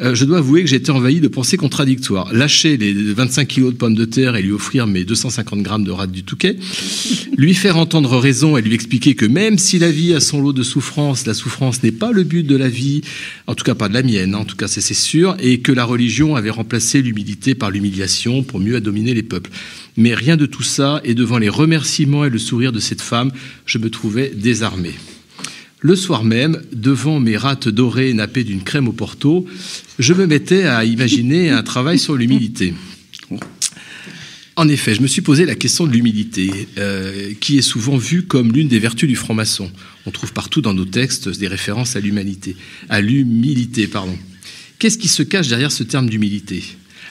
je dois avouer que j'ai été envahi de pensées contradictoires. Lâcher les 25 kilos de pommes de terre et lui offrir mes 250 grammes de rate du Touquet, lui faire entendre raison et lui expliquer que même si la vie a son lot de souffrance, la souffrance n'est pas le but de la vie, en tout cas pas de la mienne, en tout cas c'est sûr, et que la religion avait remplacé l'humilité par l'humiliation pour mieux dominer les peuples. Mais rien de tout ça, et devant les remerciements et le sourire de cette femme, je me trouvais désarmé. Le soir même, devant mes rates dorées nappées d'une crème au Porto, je me mettais à imaginer un travail sur l'humilité. En effet, je me suis posé la question de l'humilité, qui est souvent vue comme l'une des vertus du franc-maçon. On trouve partout dans nos textes des références à l'humilité. Qu'est-ce qui se cache derrière ce terme d'humilité ?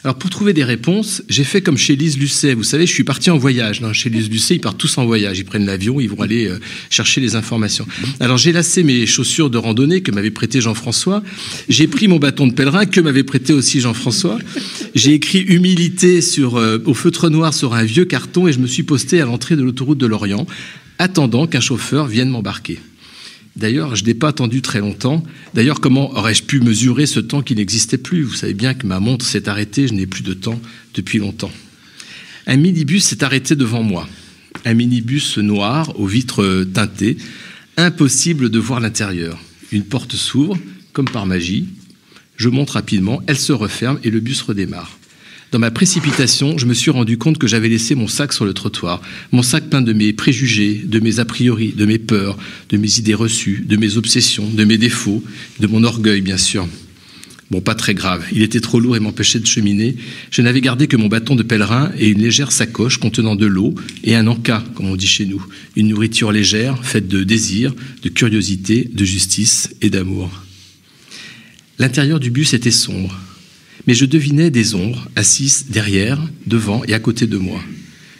Alors, pour trouver des réponses, j'ai fait comme chez Lise Lucet. Vous savez, je suis parti en voyage. Non, chez Lise Lucet, ils partent tous en voyage. Ils prennent l'avion, ils vont aller chercher les informations. Alors, j'ai lacé mes chaussures de randonnée que m'avait prêté Jean-François. J'ai pris mon bâton de pèlerin que m'avait prêté aussi Jean-François. J'ai écrit humilité au feutre noir sur un vieux carton et je me suis posté à l'entrée de l'autoroute de Lorient, attendant qu'un chauffeur vienne m'embarquer. D'ailleurs, je n'ai pas attendu très longtemps. D'ailleurs, comment aurais-je pu mesurer ce temps qui n'existait plus ? Vous savez bien que ma montre s'est arrêtée, je n'ai plus de temps depuis longtemps. Un minibus s'est arrêté devant moi. Un minibus noir aux vitres teintées. Impossible de voir l'intérieur. Une porte s'ouvre, comme par magie. Je monte rapidement, elle se referme et le bus redémarre. Dans ma précipitation, je me suis rendu compte que j'avais laissé mon sac sur le trottoir. Mon sac plein de mes préjugés, de mes a priori, de mes peurs, de mes idées reçues, de mes obsessions, de mes défauts, de mon orgueil, bien sûr. Bon, pas très grave. Il était trop lourd et m'empêchait de cheminer. Je n'avais gardé que mon bâton de pèlerin et une légère sacoche contenant de l'eau et un encas, comme on dit chez nous. Une nourriture légère, faite de désir, de curiosité, de justice et d'amour. L'intérieur du bus était sombre. Mais je devinais des ombres assises derrière, devant et à côté de moi.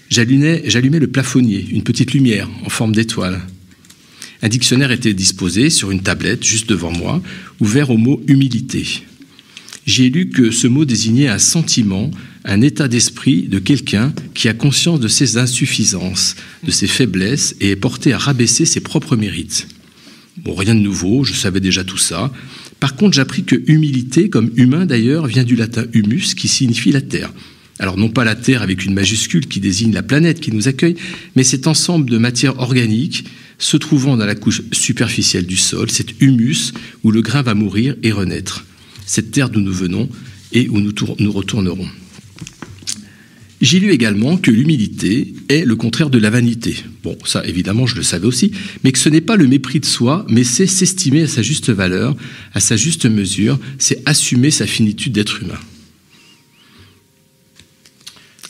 J'allumais le plafonnier, une petite lumière en forme d'étoile. Un dictionnaire était disposé sur une tablette juste devant moi, ouvert au mot « humilité ». J'y ai lu que ce mot désignait un sentiment, un état d'esprit de quelqu'un qui a conscience de ses insuffisances, de ses faiblesses et est porté à rabaisser ses propres mérites. Bon, rien de nouveau, je savais déjà tout ça. Par contre, j'appris que humilité, comme humain d'ailleurs, vient du latin humus, qui signifie la terre. Alors non pas la terre avec une majuscule qui désigne la planète qui nous accueille, mais cet ensemble de matières organiques se trouvant dans la couche superficielle du sol, cet humus où le grain va mourir et renaître. Cette terre d'où nous venons et où nous retournerons. J'ai lu également que l'humilité est le contraire de la vanité. Bon, ça évidemment je le savais aussi, mais que ce n'est pas le mépris de soi, mais c'est s'estimer à sa juste valeur, à sa juste mesure, c'est assumer sa finitude d'être humain.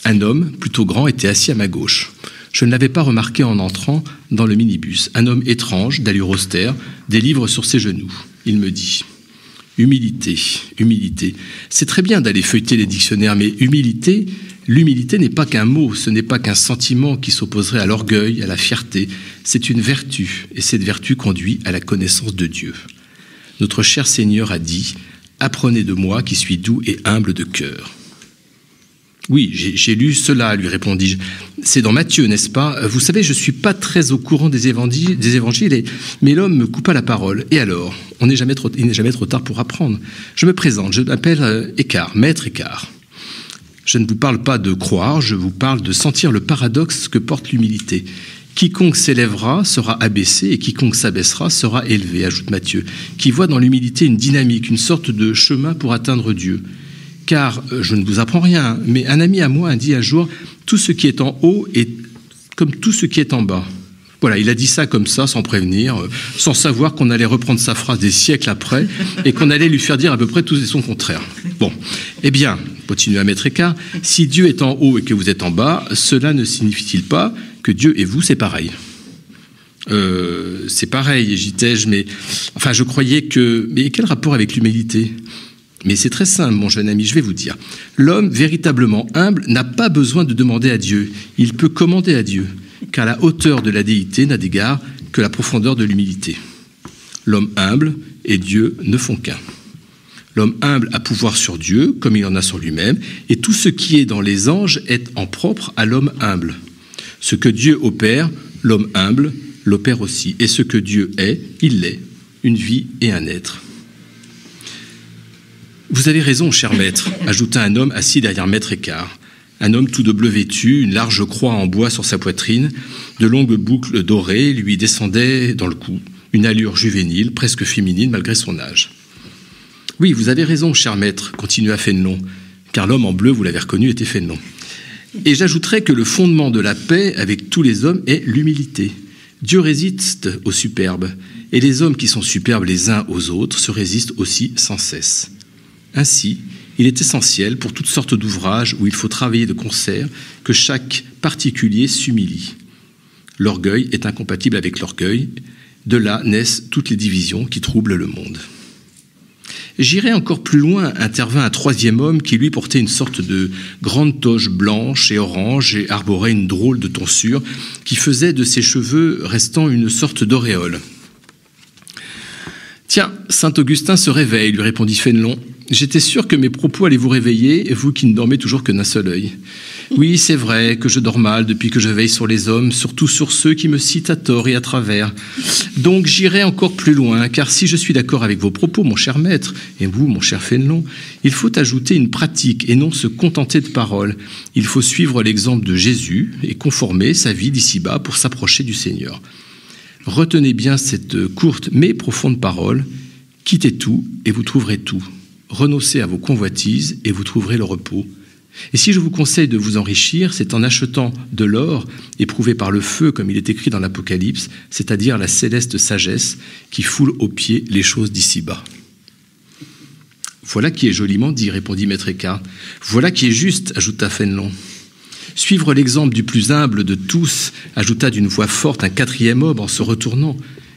Un homme, plutôt grand, était assis à ma gauche. Je ne l'avais pas remarqué en entrant dans le minibus. Un homme étrange, d'allure austère, des livres sur ses genoux. Il me dit... Humilité, humilité. C'est très bien d'aller feuilleter les dictionnaires, mais l'humilité n'est pas qu'un mot, ce n'est pas qu'un sentiment qui s'opposerait à l'orgueil, à la fierté. C'est une vertu, et cette vertu conduit à la connaissance de Dieu. Notre cher Seigneur a dit « Apprenez de moi qui suis doux et humble de cœur ». Oui, j'ai lu cela, lui répondis-je. C'est dans Matthieu, n'est-ce pas? Vous savez, je ne suis pas très au courant des évangiles, mais l'homme me coupa la parole. Et alors? Il n'est jamais trop tard pour apprendre. Je me présente, je m'appelle Écart, maître Écart. Je ne vous parle pas de croire, je vous parle de sentir le paradoxe que porte l'humilité. Quiconque s'élèvera sera abaissé et quiconque s'abaissera sera élevé, ajoute Matthieu, qui voit dans l'humilité une dynamique, une sorte de chemin pour atteindre Dieu. Car, je ne vous apprends rien, mais un ami à moi a dit un jour, tout ce qui est en haut est comme tout ce qui est en bas. Voilà, il a dit ça comme ça, sans prévenir, sans savoir qu'on allait reprendre sa phrase des siècles après et qu'on allait lui faire dire à peu près tout et son contraire. Bon, eh bien, continue à Maître Eckhart, si Dieu est en haut et que vous êtes en bas, cela ne signifie-t-il pas que Dieu et vous, c'est pareil? C'est pareil, hésitais-je, mais enfin, je croyais que... Mais quel rapport avec l'humilité? Mais c'est très simple, mon jeune ami, je vais vous dire. L'homme véritablement humble n'a pas besoin de demander à Dieu. Il peut commander à Dieu, car la hauteur de la déité n'a d'égard que la profondeur de l'humilité. L'homme humble et Dieu ne font qu'un. L'homme humble a pouvoir sur Dieu, comme il en a sur lui-même, et tout ce qui est dans les anges est en propre à l'homme humble. Ce que Dieu opère, l'homme humble l'opère aussi. Et ce que Dieu est, il l'est, une vie et un être. Vous avez raison, cher maître, ajouta un homme assis derrière Maître Eckhart. Un homme tout de bleu vêtu, une large croix en bois sur sa poitrine, de longues boucles dorées lui descendaient dans le cou, une allure juvénile, presque féminine malgré son âge. Oui, vous avez raison, cher maître, continua Fénelon, car l'homme en bleu, vous l'avez reconnu, était Fénelon. Et j'ajouterais que le fondement de la paix avec tous les hommes est l'humilité. Dieu résiste aux superbes, et les hommes qui sont superbes les uns aux autres se résistent aussi sans cesse. Ainsi, il est essentiel pour toutes sortes d'ouvrages où il faut travailler de concert que chaque particulier s'humilie. L'orgueil est incompatible avec l'orgueil. De là naissent toutes les divisions qui troublent le monde. J'irai encore plus loin, intervint un troisième homme qui lui portait une sorte de grande toge blanche et orange et arborait une drôle de tonsure qui faisait de ses cheveux restant une sorte d'auréole. « Tiens, Saint-Augustin se réveille, lui répondit Fénelon. J'étais sûr que mes propos allaient vous réveiller, vous qui ne dormez toujours que d'un seul œil. Oui, c'est vrai que je dors mal depuis que je veille sur les hommes, surtout sur ceux qui me citent à tort et à travers. Donc j'irai encore plus loin, car si je suis d'accord avec vos propos, mon cher maître, et vous, mon cher Fénelon, il faut ajouter une pratique et non se contenter de paroles. Il faut suivre l'exemple de Jésus et conformer sa vie d'ici-bas pour s'approcher du Seigneur. Retenez bien cette courte mais profonde parole. Quittez tout et vous trouverez tout. Renoncez à vos convoitises et vous trouverez le repos. Et si je vous conseille de vous enrichir, c'est en achetant de l'or éprouvé par le feu, comme il est écrit dans l'Apocalypse, c'est-à-dire la céleste sagesse qui foule aux pieds les choses d'ici-bas. Voilà qui est joliment dit, répondit Maître Eckhart. Voilà qui est juste, ajouta Fénelon. Suivre l'exemple du plus humble de tous, ajouta d'une voix forte un quatrième homme en se retournant.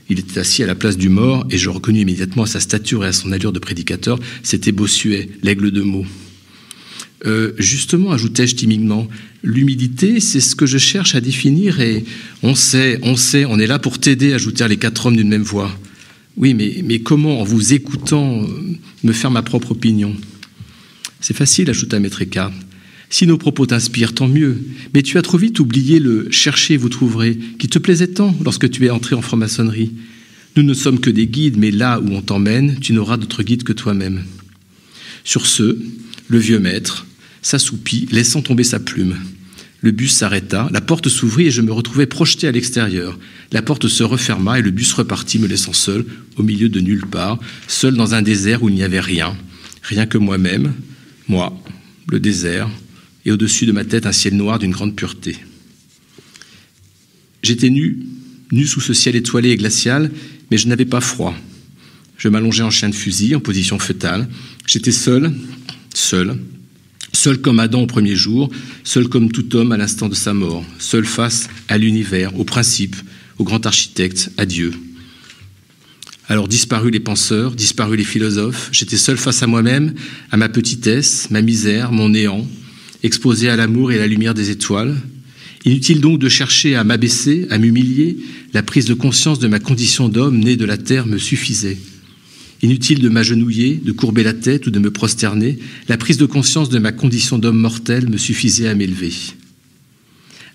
Il était assis à la place du mort, et je reconnus immédiatement à sa stature et à son allure de prédicateur, c'était Bossuet, l'aigle de Meaux. Justement, ajoutai-je timidement, l'humilité, c'est ce que je cherche à définir, et on sait, on est là pour t'aider, ajoutèrent les quatre hommes d'une même voix. Oui, mais comment, en vous écoutant, me faire ma propre opinion? C'est facile, ajouta Maître Eckhart. Si nos propos t'inspirent, tant mieux. Mais tu as trop vite oublié le « cherchez, vous trouverez » qui te plaisait tant lorsque tu es entré en franc-maçonnerie. Nous ne sommes que des guides, mais là où on t'emmène, tu n'auras d'autre guide que toi-même. Sur ce, le vieux maître s'assoupit, laissant tomber sa plume. Le bus s'arrêta, la porte s'ouvrit et je me retrouvai projeté à l'extérieur. La porte se referma et le bus repartit, me laissant seul, au milieu de nulle part, seul dans un désert où il n'y avait rien. Rien que moi-même, moi, le désert, et au-dessus de ma tête un ciel noir d'une grande pureté. J'étais nu sous ce ciel étoilé et glacial, mais je n'avais pas froid. Je m'allongeais en chien de fusil, en position fœtale. J'étais seul comme Adam au premier jour, seul comme tout homme à l'instant de sa mort, seul face à l'univers, au principe, au grand architecte, à Dieu. Alors disparus les penseurs, disparus les philosophes, j'étais seul face à moi-même, à ma petitesse, ma misère, mon néant, exposé à l'amour et à la lumière des étoiles. Inutile donc de chercher à m'abaisser, à m'humilier, la prise de conscience de ma condition d'homme né de la terre me suffisait. Inutile de m'agenouiller, de courber la tête ou de me prosterner, la prise de conscience de ma condition d'homme mortel me suffisait à m'élever.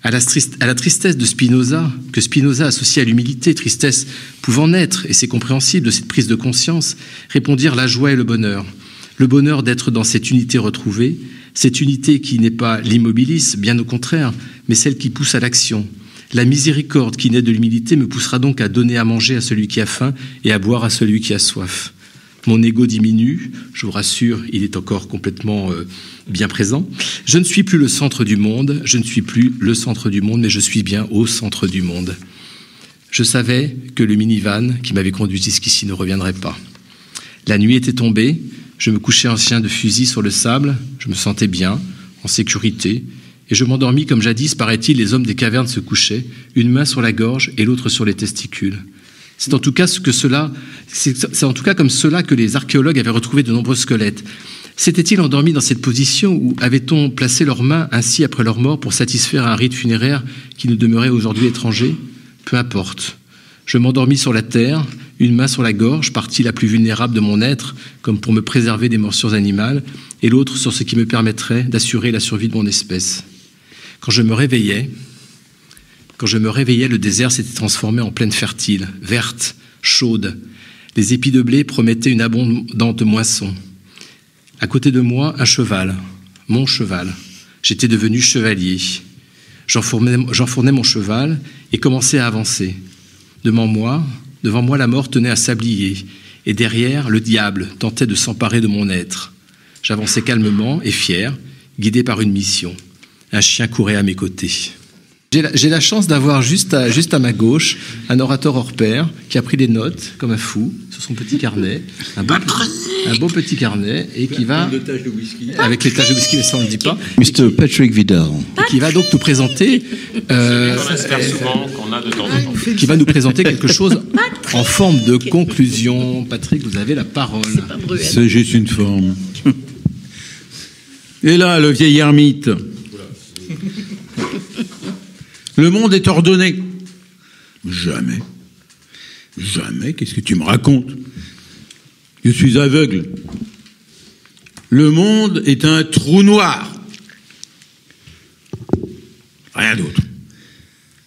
À la tristesse de Spinoza, que Spinoza associait à l'humilité, tristesse pouvant naître, et c'est compréhensible, de cette prise de conscience, répondirent la joie et le bonheur. Le bonheur d'être dans cette unité retrouvée, cette unité qui n'est pas l'immobilisme, bien au contraire, mais celle qui pousse à l'action, La miséricorde qui naît de l'humilité me poussera donc à donner à manger à celui qui a faim et à boire à celui qui a soif. Mon ego diminue, je vous rassure, il est encore complètement bien présent. Je ne suis plus le centre du monde, mais je suis bien au centre du monde. Je savais que le minivan qui m'avait conduit jusqu'ici ne reviendrait pas. La nuit était tombée, je me couchais en chien de fusil sur le sable, je me sentais bien, en sécurité, et je m'endormis comme jadis, paraît-il, les hommes des cavernes se couchaient, une main sur la gorge et l'autre sur les testicules. C'est en tout cas comme cela que les archéologues avaient retrouvé de nombreux squelettes. S'étaient-ils endormis dans cette position ou avait-on placé leurs mains ainsi après leur mort pour satisfaire un rite funéraire qui nous demeurait aujourd'hui étranger? Peu importe. Je m'endormis sur la terre, une main sur la gorge, partie la plus vulnérable de mon être, comme pour me préserver des morsures animales, et l'autre sur ce qui me permettrait d'assurer la survie de mon espèce. Quand je me réveillais, le désert s'était transformé en plaine fertile, verte, chaude. Les épis de blé promettaient une abondante moisson. À côté de moi, un cheval, mon cheval. J'étais devenu chevalier. J'enfournais mon cheval et commençais à avancer. Devant moi, la mort tenait un sablier, et derrière, le diable tentait de s'emparer de mon être. J'avançais calmement et fier, guidé par une mission. Un chien courait à mes côtés. J'ai la chance d'avoir juste à ma gauche un orateur hors pair qui a pris des notes comme un fou sur son petit carnet, un beau petit carnet, et qui va, avec les taches de whisky, mais ça on ne le dit pas, Mr. Patrick Vidal, qui va donc nous présenter, qui va nous présenter quelque chose en forme de conclusion. Patrick, vous avez la parole. C'est juste une forme. Et là, le vieil ermite. Le monde est ordonné. Jamais. Jamais. Qu'est-ce que tu me racontes? Je suis aveugle. Le monde est un trou noir. Rien d'autre.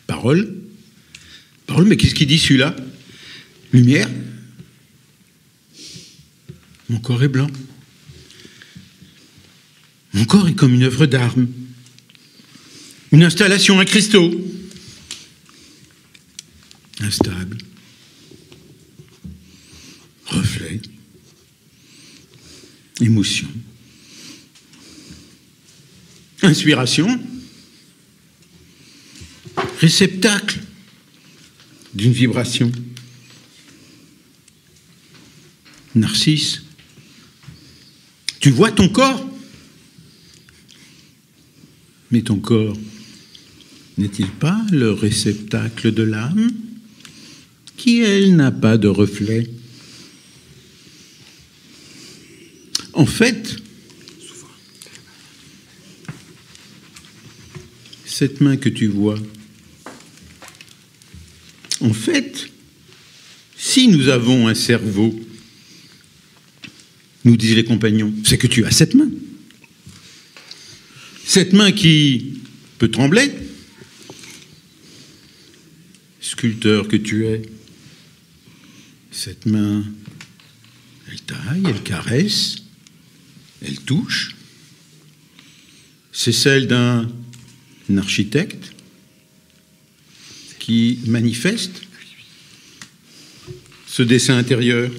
Parole. Parole, mais qu'est-ce qu'il dit celui-là? Lumière. Mon corps est blanc. Mon corps est comme une œuvre d'art. Une installation, un cristaux. Instable. Reflet. Émotion. Inspiration. Réceptacle d'une vibration. Narcisse. Tu vois ton corps? Mais ton corps n'est-il pas le réceptacle de l'âme, qui, elle, n'a pas de reflet? En fait, cette main que tu vois, en fait, si nous avons un cerveau, nous disent les compagnons, c'est que tu as cette main. Cette main qui peut trembler. Sculpteur que tu es, cette main, elle taille, elle caresse, elle touche. C'est celle d'un architecte qui manifeste ce dessin intérieur.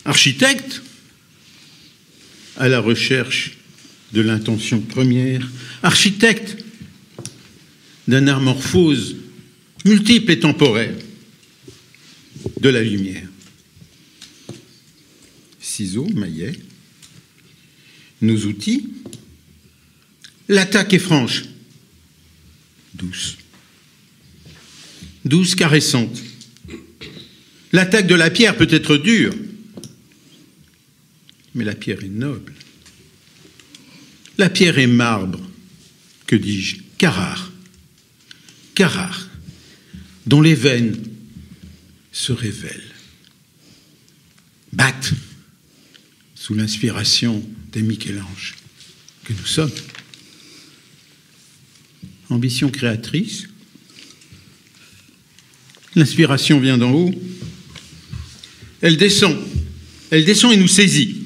Architecte à la recherche de l'intention première, architecte d'un armorphose multiple et temporaire de la lumière. Ciseaux, maillet, nos outils, l'attaque est franche, douce, douce, caressante. L'attaque de la pierre peut être dure, mais la pierre est noble. La pierre est marbre, que dis-je, Carrare, dont les veines se révèlent, battent sous l'inspiration des Michel-Ange que nous sommes. Ambition créatrice, l'inspiration vient d'en haut, elle descend et nous saisit,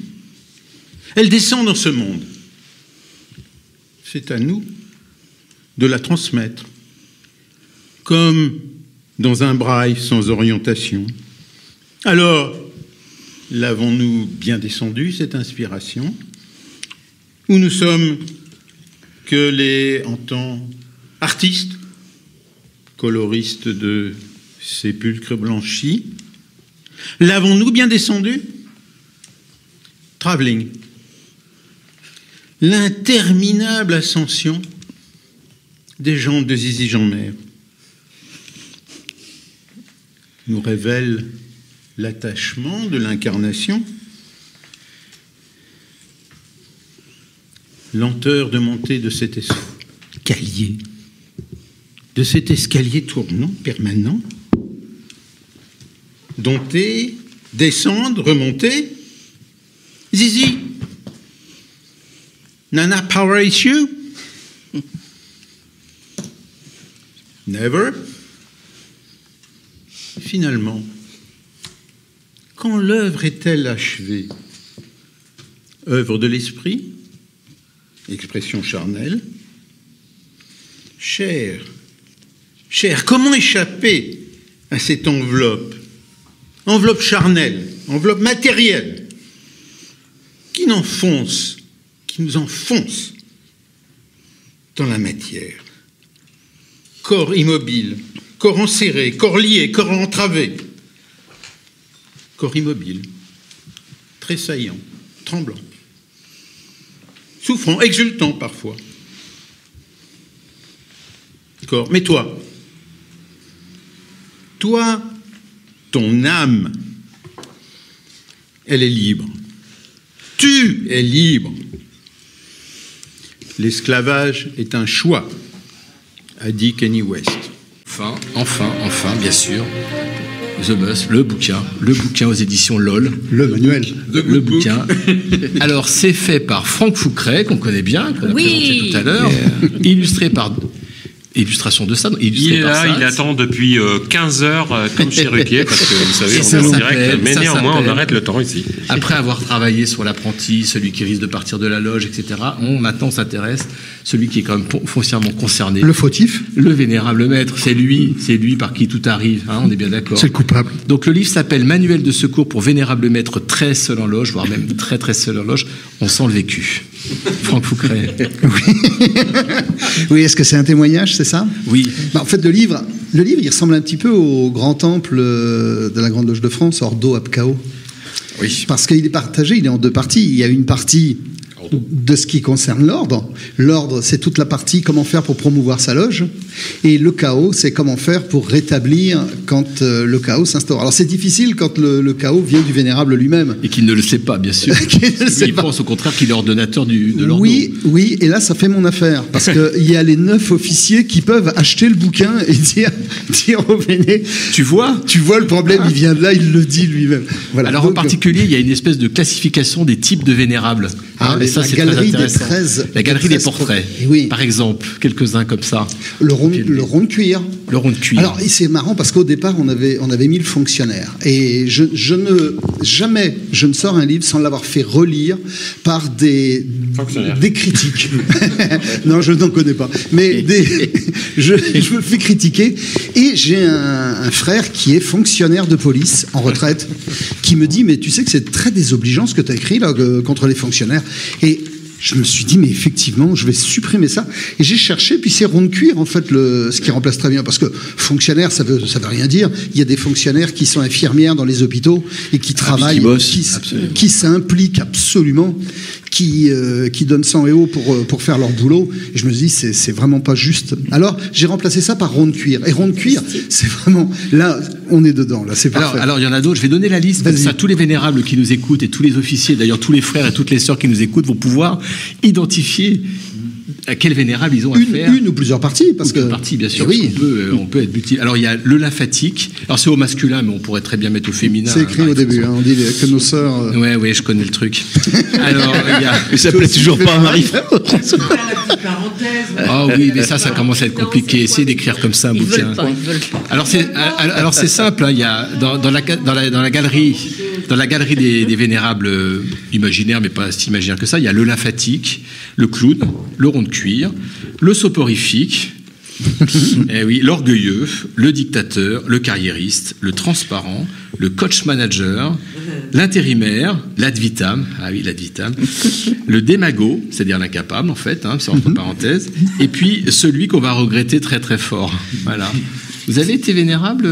elle descend dans ce monde. C'est à nous de la transmettre, comme dans un braille sans orientation. Alors, l'avons-nous bien descendu, cette inspiration, ou nous sommes que les, en tant artistes, coloristes de sépulcres blanchis, l'avons-nous bien descendu? Travelling. L'interminable ascension des jambes de Zizi Jeanmaire nous révèle l'attachement de l'incarnation, lenteur de montée de cet escalier, tournant, permanent, dompter, descendre, remonter. Zizi, Nana power issue? Never. Finalement, quand l'œuvre est-elle achevée? Œuvre de l'esprit, expression charnelle. Cher, comment échapper à cette enveloppe? Enveloppe charnelle, enveloppe matérielle, qui nous enfonce dans la matière. Corps immobile, corps enserré, corps lié, corps entravé. Corps immobile, tressaillant, tremblant, souffrant, exultant parfois. Corps. Mais toi, ton âme, elle est libre. Tu es libre. L'esclavage est un choix, a dit Kanye West. Enfin, bien sûr. The Bus, le bouquin aux éditions LOL. Le manuel. Le bouquin. Alors, c'est fait par Franck Foucret, qu'on connaît bien, qu'on a présenté tout à l'heure, illustré par... Illustration de ça. Il est là, il attend depuis 15 heures, comme chez Ruquier, parce que vous savez, on est en direct, mais néanmoins, on arrête le temps ici. Après avoir travaillé sur l'apprenti, celui qui risque de partir de la loge, etc., maintenant on s'intéresse, celui qui est quand même foncièrement concerné. Le fautif. Le vénérable maître, c'est lui par qui tout arrive, hein, on est bien d'accord. C'est le coupable. Donc le livre s'appelle Manuel de secours pour vénérable maître très seul en loge, voire même très très seul en loge. On sent le vécu. Franck Foucret. Oui, est-ce que c'est un témoignage, c'est ça? Oui. En fait, le livre, il ressemble un petit peu au grand temple de la Grande Loge de France, Ordo ab Chao. Oui. Parce qu'il est partagé, il est en deux parties. Il y a une partie de ce qui concerne l'ordre. L'ordre, c'est toute la partie comment faire pour promouvoir sa loge. Et le chaos, c'est comment faire pour rétablir quand le chaos s'instaure. Alors c'est difficile quand le chaos vient du vénérable lui-même. Et qu'il ne le sait pas, bien sûr. Il pense au contraire qu'il est ordonnateur de l'ordre. Oui, et là ça fait mon affaire. Parce qu'il y a les 9 officiers qui peuvent acheter le bouquin et dire au véné, tu vois le problème, il vient de là, il le dit lui-même. Voilà. Alors donc, en particulier, il y a une espèce de classification des types de vénérables. Et ça, la galerie des 13. La galerie des portraits, par exemple, quelques-uns comme ça. Le rond de cuir. Le rond de cuir. Alors, c'est marrant parce qu'au départ, on avait mis le fonctionnaire. Et jamais je ne sors un livre sans l'avoir fait relire par des critiques. Non, je n'en connais pas. Mais je me fais critiquer. Et j'ai un frère qui est fonctionnaire de police en retraite qui me dit, mais tu sais que c'est très désobligeant ce que tu as écrit là, contre les fonctionnaires. Et je me suis dit, mais effectivement, je vais supprimer ça. Et j'ai cherché, puis c'est rond de cuir, en fait, ce qui remplace très bien. Parce que fonctionnaire, ça veut rien dire. Il y a des fonctionnaires qui sont infirmières dans les hôpitaux et qui travaillent, qui s'impliquent absolument, qui donnent sang et eau pour faire leur boulot. Et je me dis, c'est vraiment pas juste. Alors, j'ai remplacé ça par rond de cuir. Et rond de cuir, c'est vraiment... Là, on est dedans, là, c'est parfait. Alors, il y en a d'autres. Je vais donner la liste. Comme ça, tous les vénérables qui nous écoutent et tous les officiers, d'ailleurs, tous les frères et toutes les sœurs qui nous écoutent vont pouvoir identifier à quel vénérable ils ont affaire. Une ou plusieurs parties, parce que... parties, bien sûr, oui. On peut être multiple. Alors, il y a le lymphatique. Alors, c'est au masculin, mais on pourrait très bien mettre au féminin. C'est écrit au début, on dit que nos sœurs... Ouais, je connais le truc. Alors, il y a... Mais ça plaît toujours pas à Marie-France. Ah oui, mais ça commence à être compliqué. Essayez d'écrire comme ça un bouquin. Alors, c'est simple, hein. Il y a dans la galerie des vénérables imaginaires, mais pas si imaginaires que ça, il y a le lymphatique, le clown, le rond rond de cuir, le soporifique, eh oui, l'orgueilleux, le dictateur, le carriériste, le transparent, le coach manager, l'intérimaire, l'ad vitam, ah oui, l'ad vitam, le démago, c'est-à-dire l'incapable en fait, hein, c'est entre parenthèses, et puis celui qu'on va regretter très très fort. Voilà. Vous avez été vénérable